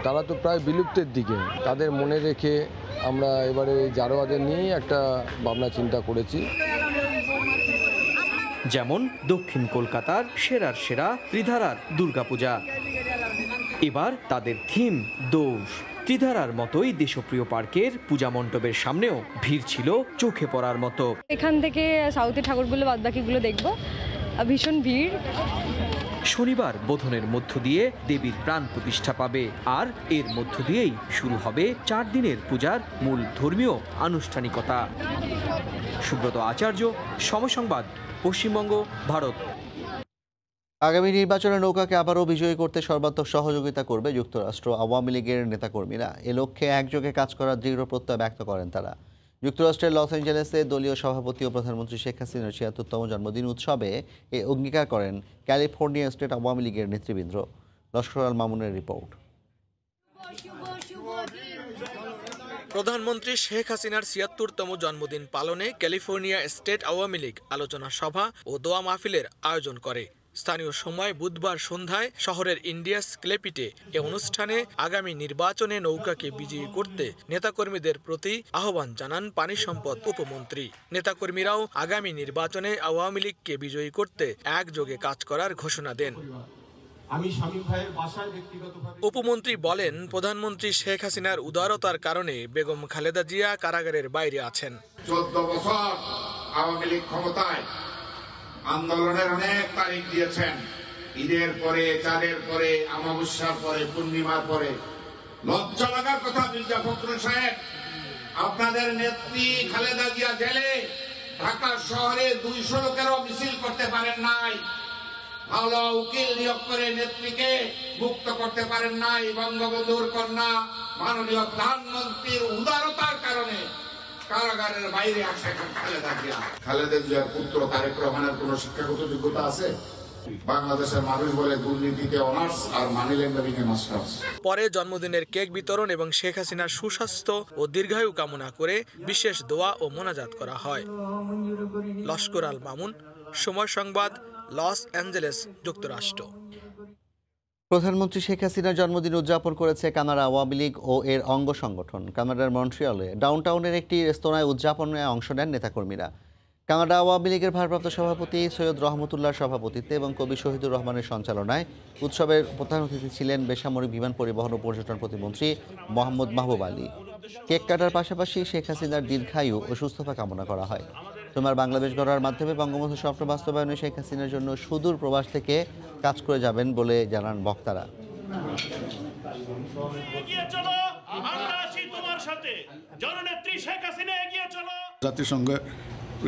তারা তো প্রায় বিলুপ্তের দিকে। তাদের মনে রেখে আমরা এবারে জারোয়াদের নিয়ে একটা ভাবনা চিন্তা করেছি। যেমন দক্ষিণ কলকাতার সেরার সেরা ত্রিধারার দুর্গাপূজা, এবার তাদের থিম দোষ। ত্রিধারার মতোই দেশপ্রিয় পার্কের পূজা মণ্ডপের সামনেও ভিড় ছিল চোখে পড়ার মতো। এখান থেকে সাউথের ঠাকুরগুলো বাদবাকিগুলো দেখবো, ভীষণ ভিড়। শনিবার বোধনের মধ্য দিয়ে দেবীর প্রাণ প্রতিষ্ঠা পাবে, আর এর মধ্য দিয়েই শুরু হবে 4 দিনের পূজার মূল ধর্মীয় আনুষ্ঠানিকতা। সুব্রত আচার্য, সময় সংবাদ, পশ্চিমবঙ্গ, ভারত। আগামী নির্বাচনে নৌকাকে আবারও বিজয়ী করতে সর্বাত্মক সহযোগিতা করবে যুক্তরাষ্ট্র। আওয়ামী লীগের নেতাকর্মীরা এ লক্ষ্যে একযোগে কাজ করার দৃঢ় প্রত্যয় ব্যক্ত করেন তারা। যুক্তরাষ্ট্রের লস অ্যাঞ্জেলেসে দলীয় সভাপতি ও প্রধানমন্ত্রী শেখ হাসিনার ৭৬তম জন্মদিন উৎসবে এ অঙ্গীকার করেন ক্যালিফোর্নিয়া স্টেট আওয়ামী লীগের নেতৃবৃন্দ। লস্কর আল মামুনের রিপোর্ট। প্রধানমন্ত্রী শেখ হাসিনার ৭৬তম জন্মদিন পালনে ক্যালিফোর্নিয়া স্টেট আওয়ামী লীগ আলোচনা সভা ও দোয়া মাহফিলের আয়োজন করে। স্থানীয় সময় বুধবার সন্ধ্যায় শহরের ইন্ডিয়াস ক্লেপিটে এ অনুষ্ঠানে আগামী নির্বাচনে নৌকাকে বিজয়ী করতে নেতাকর্মীদের প্রতি আহ্বান জানান পানি সম্পদ উপমন্ত্রী। নেতাকর্মীরাও আগামী নির্বাচনে আওয়ামী লীগকে বিজয়ী করতে একযোগে কাজ করার ঘোষণা দেন। উপমন্ত্রী বলেন, প্রধানমন্ত্রী শেখ হাসিনার উদারতার কারণে বেগম খালেদা জিয়া কারাগারের বাইরে আছেন। 14 বছর আওয়ামী লীগ ক্ষমতায় আন্দোলনের অনেক তারিখ দিয়েছেন। ঈদের পরে, চাঁদের পরে, অমাবস্যার পরে, পূর্ণিমার পরে। লজ্জা লাগার কথা মির্জা ফখরুল সাহেব, আপনাদের নেত্রী খালেদা জিয়া জেলে ঢাকা শহরে 200 লোকেরও মিছিল করতে পারেন নাই। ভালো উকিল নিয়োগ করে নেত্রীকে মুক্ত করতে পারেন নাই। বঙ্গবন্ধুর কন্যা মাননীয় প্রধানমন্ত্রীর উদারতার কারণে কারাগারের বাইরে আছে খালেদা জিয়া। খালেদা জিয়ার পুত্র তারেক রহমানের কোন শিক্ষাগত যোগ্যতা আছে? বাংলাদেশের মানুষ বলে দুর্নীতিতে অনার্স আর মানি লেন্ডারিং এ মাস্টার্স। পরে জন্মদিনের কেক বিতরণ এবং শেখ হাসিনার সুস্বাস্থ্য ও দীর্ঘায়ু কামনা করে বিশেষ দোয়া ও মোনাজাত করা হয়। লস্কর আল মামুন, সময় সংবাদ, লস অ্যাঞ্জেলেস, যুক্তরাষ্ট্র। প্রধানমন্ত্রী শেখ হাসিনার জন্মদিন উদযাপন করেছে কানাডা আওয়ামী লীগ ও এর অঙ্গ সংগঠন। কানাডার মন্ট্রিয়ালে ডাউনটাউনের একটি রেস্তোরাঁয় উদযাপনে অংশ নেন নেতাকর্মীরা। কানাডা আওয়ামী লীগের ভারপ্রাপ্ত সভাপতি সৈয়দ রহমতুল্লাহর সভাপতিত্বে এবং কবি শহীদুর রহমানের সঞ্চালনায় উৎসবের প্রধান অতিথি ছিলেন বেসামরিক বিমান পরিবহন ও পর্যটন প্রতিমন্ত্রী মোহাম্মদ মাহবুব আলী। কেক কাটার পাশাপাশি শেখ হাসিনার দীর্ঘায়ু ও সুস্থতা কামনা করা হয়। তোমার বাংলাদেশ গড়ার মাধ্যমে বঙ্গবন্ধু স্বপ্ন বাস্তবায়নে শেখ হাসিনার জন্য সুদূর প্রবাস থেকে কাজ করে যাবেন বলে জানান বক্তারা। জাতিসংঘের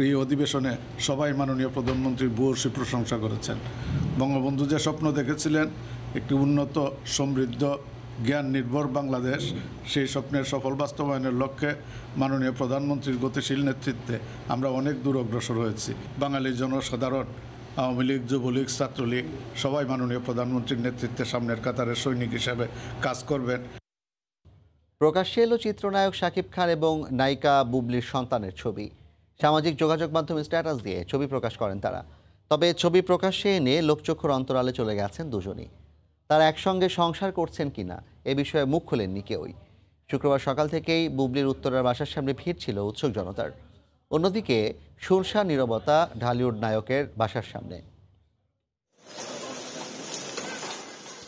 এই অধিবেশনে সবাই মাননীয় প্রধানমন্ত্রীর ভূয়সী প্রশংসা করেছেন। বঙ্গবন্ধু যে স্বপ্ন দেখেছিলেন একটি উন্নত, সমৃদ্ধ, জ্ঞান নির্ভর বাংলাদেশ, সেই স্বপ্নের সফল বাস্তবায়নের লক্ষ্যে মাননীয় প্রধানমন্ত্রীর গতিশীল নেতৃত্বে আমরা অনেক দূর অগ্রসর হয়েছি। বাঙালি জনসাধারণ, আওয়ামী লীগ, যুবলীগ, ছাত্রলীগ সবাই মাননীয় প্রধানমন্ত্রীর নেতৃত্বে সামনের কাতারের সৈনিক হিসেবে কাজ করবেন। প্রকাশ্যে এলো চিত্রনায়ক শাকিব খান এবং নায়িকা বুবলির সন্তানের ছবি। সামাজিক যোগাযোগ মাধ্যমে স্ট্যাটাস দিয়ে ছবি প্রকাশ করেন তারা। তবে ছবি প্রকাশ্যে এনে লোকচক্ষুর অন্তরালে চলে গেছেন দুজনই। তারা একসঙ্গে সংসার করছেন কিনা এ বিষয়ে মুখ খোলেননি কেউই। শুক্রবার সকাল থেকেই বুবলির উত্তরার বাসার সামনে ভিড় ছিল উৎসুক জনতার। অন্যদিকে সুরসা নীরবতা ঢালিউড নায়কের বাসার সামনে।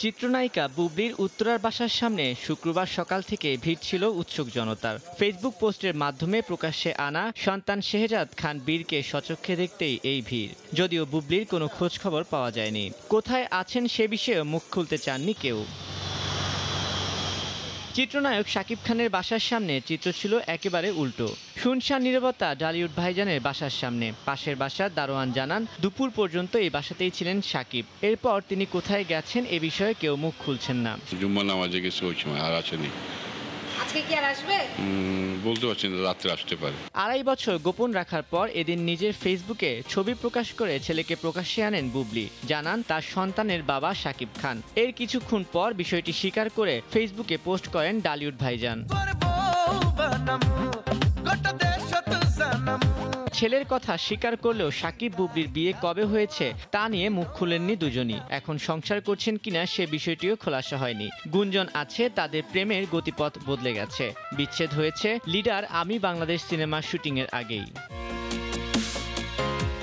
চিত্রনায়িকা বুবলির উত্তরার বাসার সামনে শুক্রবার সকাল থেকে ভিড় ছিল উৎসুক জনতার। ফেসবুক পোস্টের মাধ্যমে প্রকাশ্যে আনা সন্তান শেহজাদ খান বীরকে স্বচক্ষে দেখতেই এই ভিড়। যদিও বুবলির কোনো খোঁজ খবর পাওয়া যায়নি। কোথায় আছেন সে বিষয়ে মুখ খুলতে চাননি কেউ। চিত্রনায়ক শাকিব খানের বাসার সামনে চিত্র ছিল একেবারে উল্টো। শুনশান নীরবতা ডালিউড ভাইজানের বাসার সামনে। পাশের বাসার দারোয়ান জানান দুপুর পর্যন্ত এই বাসাতেই ছিলেন শাকিব। এরপর তিনি কোথায় গেছেন এ বিষয়ে কেউ মুখ খুলছেন না। জুম্মা নামাজে গেছে ওই সময়, আর আসেনি। আজকে কি আর আসবে বলতে পারছি না, রাত্রে আসতে পারে। 2.5 বছর গোপন রাখার পর এদিন নিজের ফেসবুকে ছবি প্রকাশ করে ছেলেকে প্রকাশ্যে আনেন বুবলি। জানান তার সন্তানের বাবা শাকিব খান। এর কিছুক্ষণ পর বিষয়টি স্বীকার করে ফেসবুকে পোস্ট করেন ডালিউড ভাইজান। ছেলের কথা স্বীকার করলেও শাকিব বুবলির বিয়ে কবে হয়েছে তা নিয়ে মুখ খুলেননি দুজনই। এখন সংসার করছেন কিনা সে বিষয়টিও খোলাসা হয়নি। গুঞ্জন আছে তাদের প্রেমের গতিপথ বদলে গেছে। বিচ্ছেদ হয়েছে লিডার আমি বাংলাদেশ সিনেমার শুটিংয়ের আগেই।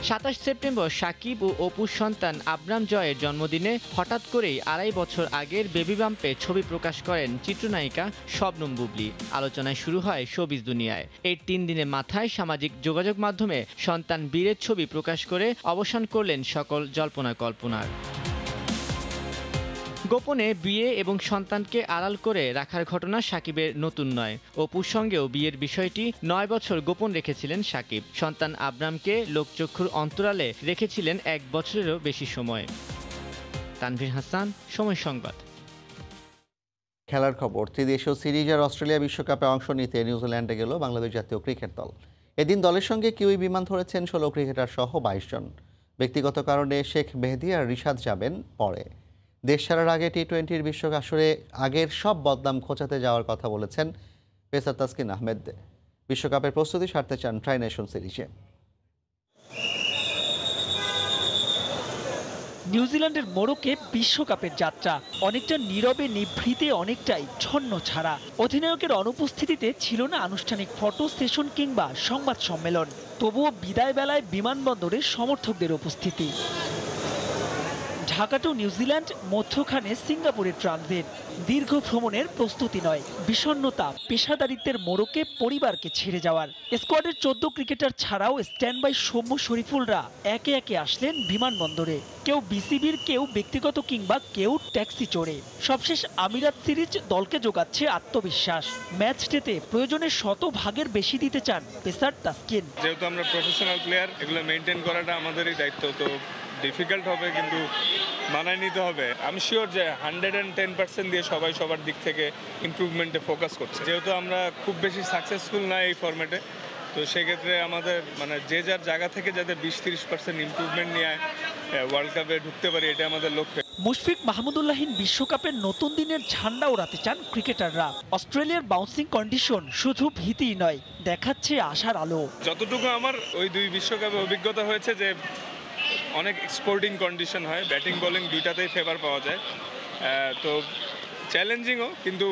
27 সেপ্টেম্বর শাকিব ও অপুর সন্তান আবরাম জয়ের জন্মদিনে হঠাৎ করেই 2.5 বছর আগের বেবি বাম্পে ছবি প্রকাশ করেন চিত্রনায়িকা শবনম বুবলি। আলোচনায় শুরু হয় শোবিজ দুনিয়ায়। এর 3 দিনের মাথায় সামাজিক যোগাযোগ মাধ্যমে সন্তান বীরের ছবি প্রকাশ করে অবসান করলেন সকল জল্পনা কল্পনার। গোপনে বিয়ে এবং সন্তানকে আড়াল করে রাখার ঘটনা শাকিবের নতুন নয়। অপুর সঙ্গেও বিয়ের বিষয়টি 9 বছর গোপন রেখেছিলেন শাকিব। সন্তান আবরামকে লোকচক্ষুর অন্তরালে রেখেছিলেন 1 বছরেরও বেশি সময়। তানভীর হাসান, সময় সংবাদ। খেলার খবর। ত্রিদেশীয় সিরিজ আর অস্ট্রেলিয়া বিশ্বকাপে অংশ নিতে নিউজিল্যান্ডে গেল বাংলাদেশ জাতীয় ক্রিকেট দল। এদিন দলের সঙ্গে কিউই বিমান ধরেছেন 16 ক্রিকেটার সহ 22 জন। ব্যক্তিগত কারণে শেখ মেহেদী আর রিশাদ যাবেন পরে। দেশ ছাড়ার আগে টি-20 বিশ্বকাপ আসরে আগের সব বদনাম খোঁচাতে যাওয়ার কথা বলেছেন পেসার তাসকিন আহমেদ। বিশ্বকাপের প্রস্তুতি সারতে চান ট্রাই নেশন সিরিজে। নিউজিল্যান্ডের মোড়কে বিশ্বকাপের যাত্রা অনেকটা নীরবে নিভৃতে, অনেকটাই ছন্ন ছাড়া। অধিনায়কের অনুপস্থিতিতে ছিল না আনুষ্ঠানিক ফটো সেশন কিংবা সংবাদ সম্মেলন। তবুও বিদায় বেলায় বিমানবন্দরে সমর্থকদের উপস্থিতি। ঢাকা টু নিউজিল্যান্ড, মধ্যখানে সিঙ্গাপুরের ট্রানজিট। দীর্ঘ ভ্রমণের প্রস্তুতি নয়, বিষণ্ণতা, পেশাদারিত্বের মোড়কে পরিবারকে ছেড়ে যাওয়ার। স্কোয়াডের 14 ক্রিকেটার ছাড়াও স্ট্যান্ড বাই সৌম্য শরীফুলরা একে একে আসলেন বিমানবন্দরে। কেউ বিসিবির, কেউ ব্যক্তিগত কিংবা কেউ ট্যাক্সি চড়ে। সবশেষ আমিরাত সিরিজ দলকে যোগাচ্ছে আত্মবিশ্বাস। ম্যাচ ডেতে প্রয়োজনে 100 বেশি দিতে চান পেসার তাসকিন। যেহেতু আমরা প্রফেশনাল প্লেয়ার, এগুলো মেনটেন করাটা আমাদেরই দায়িত্ব। তো ডিফিকাল্ট হবে, কিন্তু মানায় নিতে হবে। আমি শিওর যে 110% দিয়ে সবাই সবার দিক থেকে ইমপ্রুভমেন্টে ফোকাস করছে। যেহেতু আমরা খুব বেশি সাকসেসফুল না এই ফরম্যাটে, তো সেক্ষেত্রে আমাদের যে যার জায়গা থেকে যাতে 20-30% ইমপ্রুভমেন্ট নিয়ে ওয়ার্ল্ড কাপে ঢুকতে পারি, এটা আমাদের লক্ষ্য। মুশফিক মাহমুদুল্লাহীন বিশ্বকাপের নতুন দিনের ঝান্ডা ওড়াতে চান ক্রিকেটাররা। অস্ট্রেলিয়ার বাউন্সিং কন্ডিশন শুধু ভীতিই নয়, দেখাচ্ছে আশার আলো। যতটুকু আমার ওই 2 বিশ্বকাপে অভিজ্ঞতা হয়েছে যে অনেক এক্সপোর্টিং কন্ডিশন হয়, ব্যাটিং বোলিং দুইটাতেই ফেভার পাওয়া যায়। তো চ্যালেঞ্জিংও, কিন্তু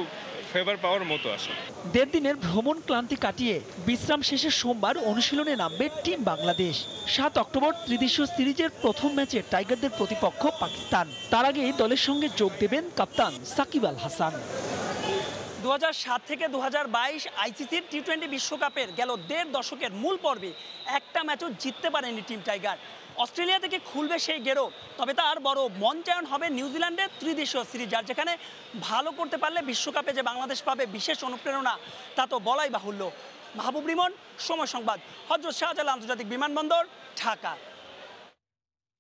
ফেভার পাওয়ার মতো আসে। 1.5 দিনের ভ্রমণ ক্লান্তি কাটিয়ে বিশ্রাম শেষে সোমবার অনুশীলনে নামবে টিম বাংলাদেশ। 7 অক্টোবর ত্রিদেশীয় সিরিজের প্রথম ম্যাচে টাইগারদের প্রতিপক্ষ পাকিস্তান। তার আগেই দলের সঙ্গে যোগ দেবেন কাপ্তান সাকিব আল হাসান। 2007 থেকে 2022 আইসিসির টি-20 বিশ্বকাপের গেল 1.5 দশকের মূল পর্বে একটা ম্যাচও জিততে পারেনি টিম টাইগার। অস্ট্রেলিয়া থেকে খুলবে সেই গেরো, তবে তার বড় মঞ্চায়ন হবে নিউজিল্যান্ডের ত্রিদেশীয় সিরিজ, যার যেখানে ভালো করতে পারলে বিশ্বকাপে যে বাংলাদেশ পাবে বিশেষ অনুপ্রেরণা তা তো বলাই বাহুল্য। মাহবুব রিমন, সময় সংবাদ, হযরত শাহজালাল আন্তর্জাতিক বিমানবন্দর, ঢাকা।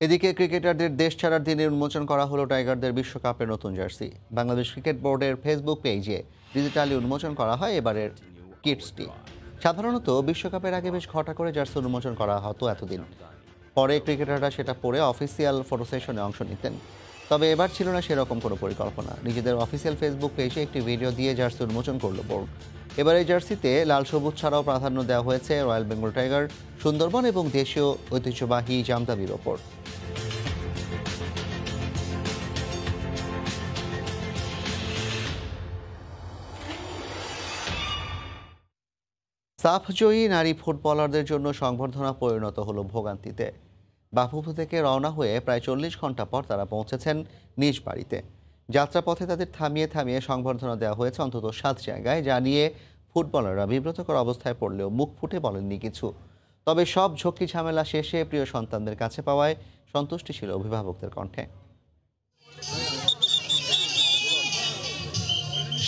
এদিকে ক্রিকেটারদের দেশ ছাড়ার দিনে উন্মোচন করা হলো টাইগারদের বিশ্বকাপের নতুন জার্সি। বাংলাদেশ ক্রিকেট বোর্ডের ফেসবুক পেজে ডিজিটালি উন্মোচন করা হয় এবারের কিটসটি। সাধারণত বিশ্বকাপের আগে বেশ ঘটা করে জার্সি উন্মোচন করা হতো এতদিন। পরে ক্রিকেটাররা সেটা পরে অফিসিয়াল ফটো সেশনে অংশ নিতেন। তবে এবার ছিল না সেরকম কোনো পরিকল্পনা। নিজেদের অফিসিয়াল ফেসবুক পেজে একটি ভিডিও দিয়ে জার্সি উন্মোচন করল বোর্ড। এবার এই জার্সিতে লাল সবুজ ছাড়াও প্রাধান্য দেওয়া হয়েছে রয়্যাল বেঙ্গল টাইগার, সুন্দরবন এবং দেশীয় ঐতিহ্যবাহী জামদানির ওপর। সাফজয়ী নারী ফুটবলারদের জন্য সংবর্ধনা পরিণত হলো ভোগান্তিতে। বাফুফে থেকে রওনা হয়ে প্রায় 40 ঘন্টা পর তারা পৌঁছেছেন নিজ বাড়িতে। যাত্রাপথে তাদের থামিয়ে থামিয়ে সংবর্ধনা দেওয়া হয়েছে অন্তত 7 জায়গায়, যা নিয়ে ফুটবলাররা বিব্রতকর অবস্থায় পড়লেও মুখ ফুটে বলেননি কিছু। তবে সব ঝক্কি ঝামেলা শেষে প্রিয় সন্তানদের কাছে পাওয়ায় সন্তুষ্টি ছিল অভিভাবকদের কণ্ঠে।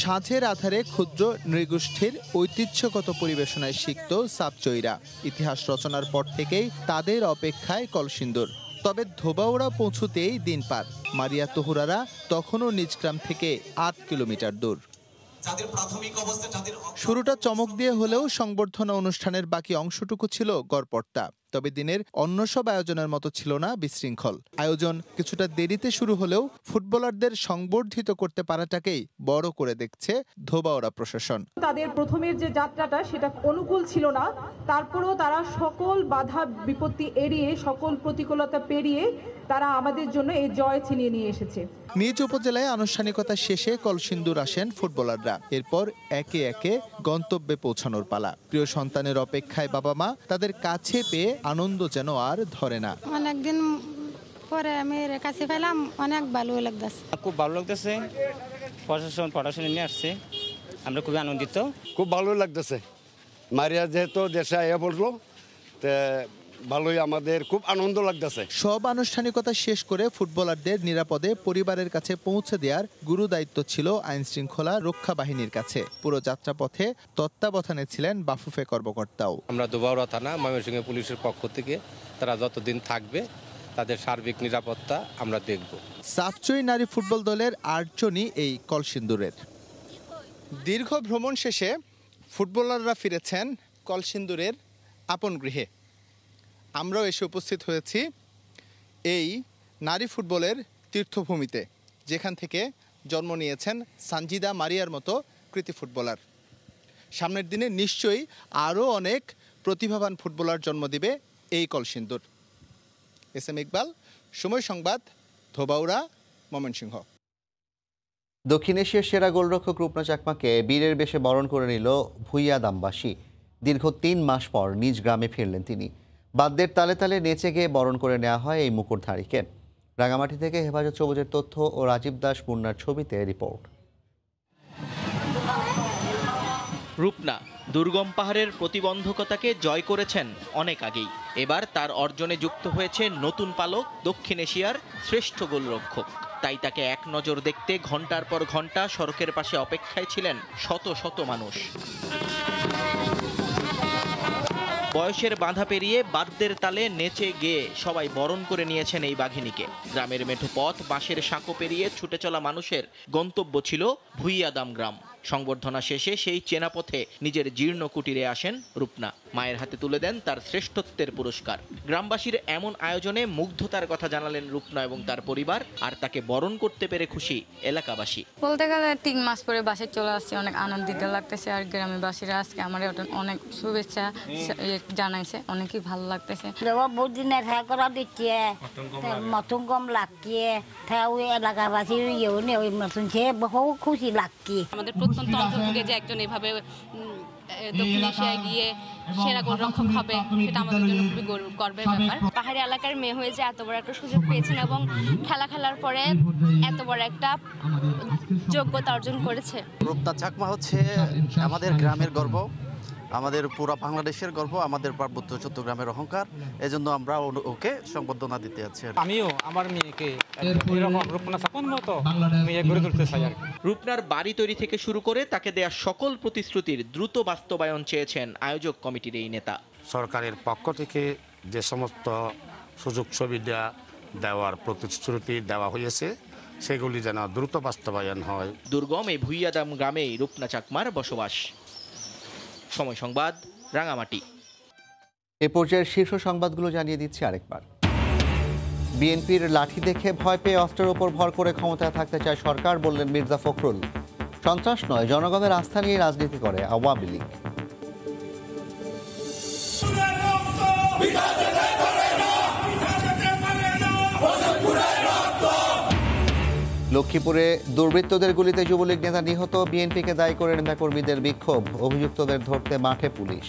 সাঁঝের আধারে ক্ষুদ্র নৃগোষ্ঠীর ঐতিহ্যগত পরিবেশনায় সিক্ত সাপচইরা। ইতিহাস রচনার পর থেকেই তাদের অপেক্ষায় কলসিন্দুর। তবে ধোবাউড়া পৌঁছতেই দিন পার। মারিয়া তহুরারা তখনও নিজ গ্রাম থেকে 8 কিলোমিটার দূর। শুরুটা চমক দিয়ে হলেও সংবর্ধনা অনুষ্ঠানের বাকি অংশটুকু ছিল গড়পড়তা। তবে দিনের অন্য সব আয়োজনের মতো ছিল না বিশৃঙ্খল। আয়োজন কিছুটা দেরিতে শুরু হলেও ফুটবলারদের সংবর্ধিত করতে পারাটাকেই বড় করে দেখছে ধোবাউড়া প্রশাসন। তাদের প্রথমের যে যাত্রাটা সেটা অনুকূল ছিল না, তারপরেও তারা সকল বাধা বিপত্তি এড়িয়ে, সকল প্রতিকূলতা পেরিয়ে তারা আমাদের জন্য এই জয় ছিনিয়ে নিয়ে এসেছে। নিজ উপজেলায় আনুষ্ঠানিকতা শেষে কলসিন্দুর আসেন ফুটবলাররা। এরপর একে একে গন্তব্যে পৌঁছানোর পালা। প্রিয় সন্তানের অপেক্ষায় বাবা মা তাদের কাছে পেয়ে আনন্দ যেন আর ধরে না। অনেকদিন পরে আমি এর কাছে পেলাম, অনেক ভালো লাগতেছে। খুব ভালো লাগতেছে, প্রশাসন পড়াশোনা নিয়ে আসছে, আমরা খুবই আনন্দিত। খুব ভালো লাগতেছে। মারিয়া যেহেতু দেশে আয়া পড়লো, ভালোই, আমাদের খুব আনন্দ লাগতেছে। সব আনুষ্ঠানিকতা শেষ করে ফুটবলারদের নিরাপদে পরিবারের কাছে পৌঁছে দেওয়ার গুরু দায়িত্ব ছিল আইন শৃঙ্খলা রক্ষা বাহিনীর কাছে। পুরো যাত্রাপথে তত্ত্বাবধানে ছিলেন বাফুফে কর্মকর্তাও। আমরা ধোবাউড়া থানা ময়মনসিংহ পুলিশের পক্ষ থেকে তারা যতদিন থাকবে তাদের সার্বিক নিরাপত্তা আমরা দেখব। সাফচই নারী ফুটবল দলের 8 জনই এই কলসিন্দুরের। দীর্ঘ ভ্রমণ শেষে ফুটবলাররা ফিরেছেন কলসিন্দুরের আপন গৃহে। আমরাও এসে উপস্থিত হয়েছি এই নারী ফুটবলের তীর্থভূমিতে, যেখান থেকে জন্ম নিয়েছেন সানজিদা মারিয়ার মতো কৃতি ফুটবলার। সামনের দিনে নিশ্চয়ই আরও অনেক প্রতিভাবান ফুটবলার জন্ম দিবে এই কলসিন্দুর। এস এম ইকবাল, সময় সংবাদ, ধোবাউড়া, ময়মনসিংহ। দক্ষিণ এশিয়ার সেরা গোলরক্ষক রূপনা চাকমাকে বীরের বেশে বরণ করে নিল ভুইয়া দামবাসী। দীর্ঘ 3 মাস পর নিজ গ্রামে ফিরলেন তিনি। বাদ্যের তালে তালে নেচে গিয়ে বরণ করে নেওয়া হয় এই মুকুটধারীকে। রাঙামাটি থেকে হেফাজত সবুজের তথ্য ও রাজীব দাস মুন্নার ছবিতে রিপোর্ট। রূপনা দুর্গম পাহাড়ের প্রতিবন্ধকতাকে জয় করেছেন অনেক আগেই। এবার তার অর্জনে যুক্ত হয়েছে নতুন পালক দক্ষিণ এশিয়ার শ্রেষ্ঠ গোলরক্ষক। তাই তাকে এক নজর দেখতে ঘন্টার পর ঘন্টা সড়কের পাশে অপেক্ষায় ছিলেন শত শত মানুষ। বয়সের বাঁধা পেরিয়ে বাদ্যের তালে নেচে গেয়ে সবাই বরণ করে নিয়েছেন এই বাঘিনীকে। গ্রামের মেঠো পথ, বাঁশের সাঁকো পেরিয়ে ছুটে চলা মানুষের গন্তব্য ছিল ভুইয়াদাম গ্রাম। সংবর্ধনা শেষে সেই চেনা পথে নিজের জীর্ণ কুটিরে আসেন রূপনা। মায়ের হাতে তুলে দেন তার শ্রেষ্ঠত্বের পুরস্কার। গ্রামবাসীর এমন আয়োজনে মুগ্ধতার কথা জানালেন রূপনা এবং তার পরিবার। আর তাকে বরণ করতে পেরে খুশি এলাকাবাসী। বলতে গেলে 3 মাস পরে বাসায় চলে আসছে, অনেক আনন্দিত লাগতেছে। আর গ্রামবাসীরা আজকে আমার অনেক শুভেচ্ছা জানাইছে, অনেকই ভালো লাগতেছে। বহুত দিনের হ্যাঁ করা দিচ্ছে, মতন কম লাগছে, এলাকাবাসী ওই মতন সে বহু খুশি লাগছে। আমাদের প্রত্যন্ত অঞ্চল থেকে যে একজন এভাবে দক্ষিণ এশিয়ায় গিয়ে সেরা গোলরক্ষক হবে, সেটা আমাদের জন্য খুবই গর্বের ব্যাপার। পাহাড়ি এলাকার মেয়ে হয়ে যে এত বড় একটা সুযোগ পেয়েছেন এবং খেলার পরে এত বড় একটা যোগ্যতা অর্জন করেছে। রূপনা চাকমা হচ্ছে আমাদের গ্রামের গর্ব, আমাদের পুরো বাংলাদেশের গর্ব, আমাদের পার্বত্য চট্টগ্রামের অহংকার। এজন্য আমরা ওকে সংবর্ধনা দিতে যাচ্ছি। আমিও আমার মেয়েকে রূপনা চাকমার মতো মেয়ে গড়ে তুলতে চাই। রূপনার বাড়ি তৈরি থেকে শুরু করে তাকে দেয়া সকল প্রতিশ্রুতির দ্রুত বাস্তবায়ন চেয়েছেন আয়োজক কমিটির এই নেতা। সরকারের পক্ষ থেকে যে সমস্ত সুযোগ সুবিধা দেওয়ার প্রতিশ্রুতি দেওয়া হয়েছে সেগুলি যেন দ্রুত বাস্তবায়ন হয়। দুর্গম এই ভুইয়াদাম গ্রামেই রূপনা চাকমার বসবাস। সময় সংবাদ, রাঙামাটি। এ পর্যায়ের শীর্ষ সংবাদগুলো জানিয়ে দিচ্ছি আরেকবার। বিএনপির লাঠি দেখে ভয় পেয়ে অস্ত্রের ওপর ভর করে ক্ষমতায় থাকতে চায় সরকার, বললেন মির্জা ফখরুল। সন্ত্রাস নয়, জনগণের আস্থা নিয়ে রাজনীতি করে আওয়ামী লীগ। লক্ষ্মীপুরে দুর্বৃত্তদের গুলিতে যুবলীগ নেতা নিহত, বিএনপিকে দায়ী করে নেতাকর্মীদের বিক্ষোভ, অভিযুক্তদের ধরতে মাঠে পুলিশ।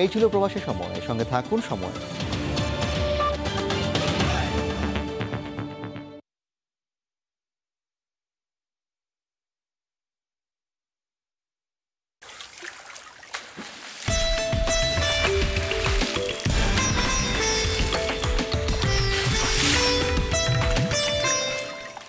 এই ছিল প্রবাসী সময়, সঙ্গে থাকুন সময়।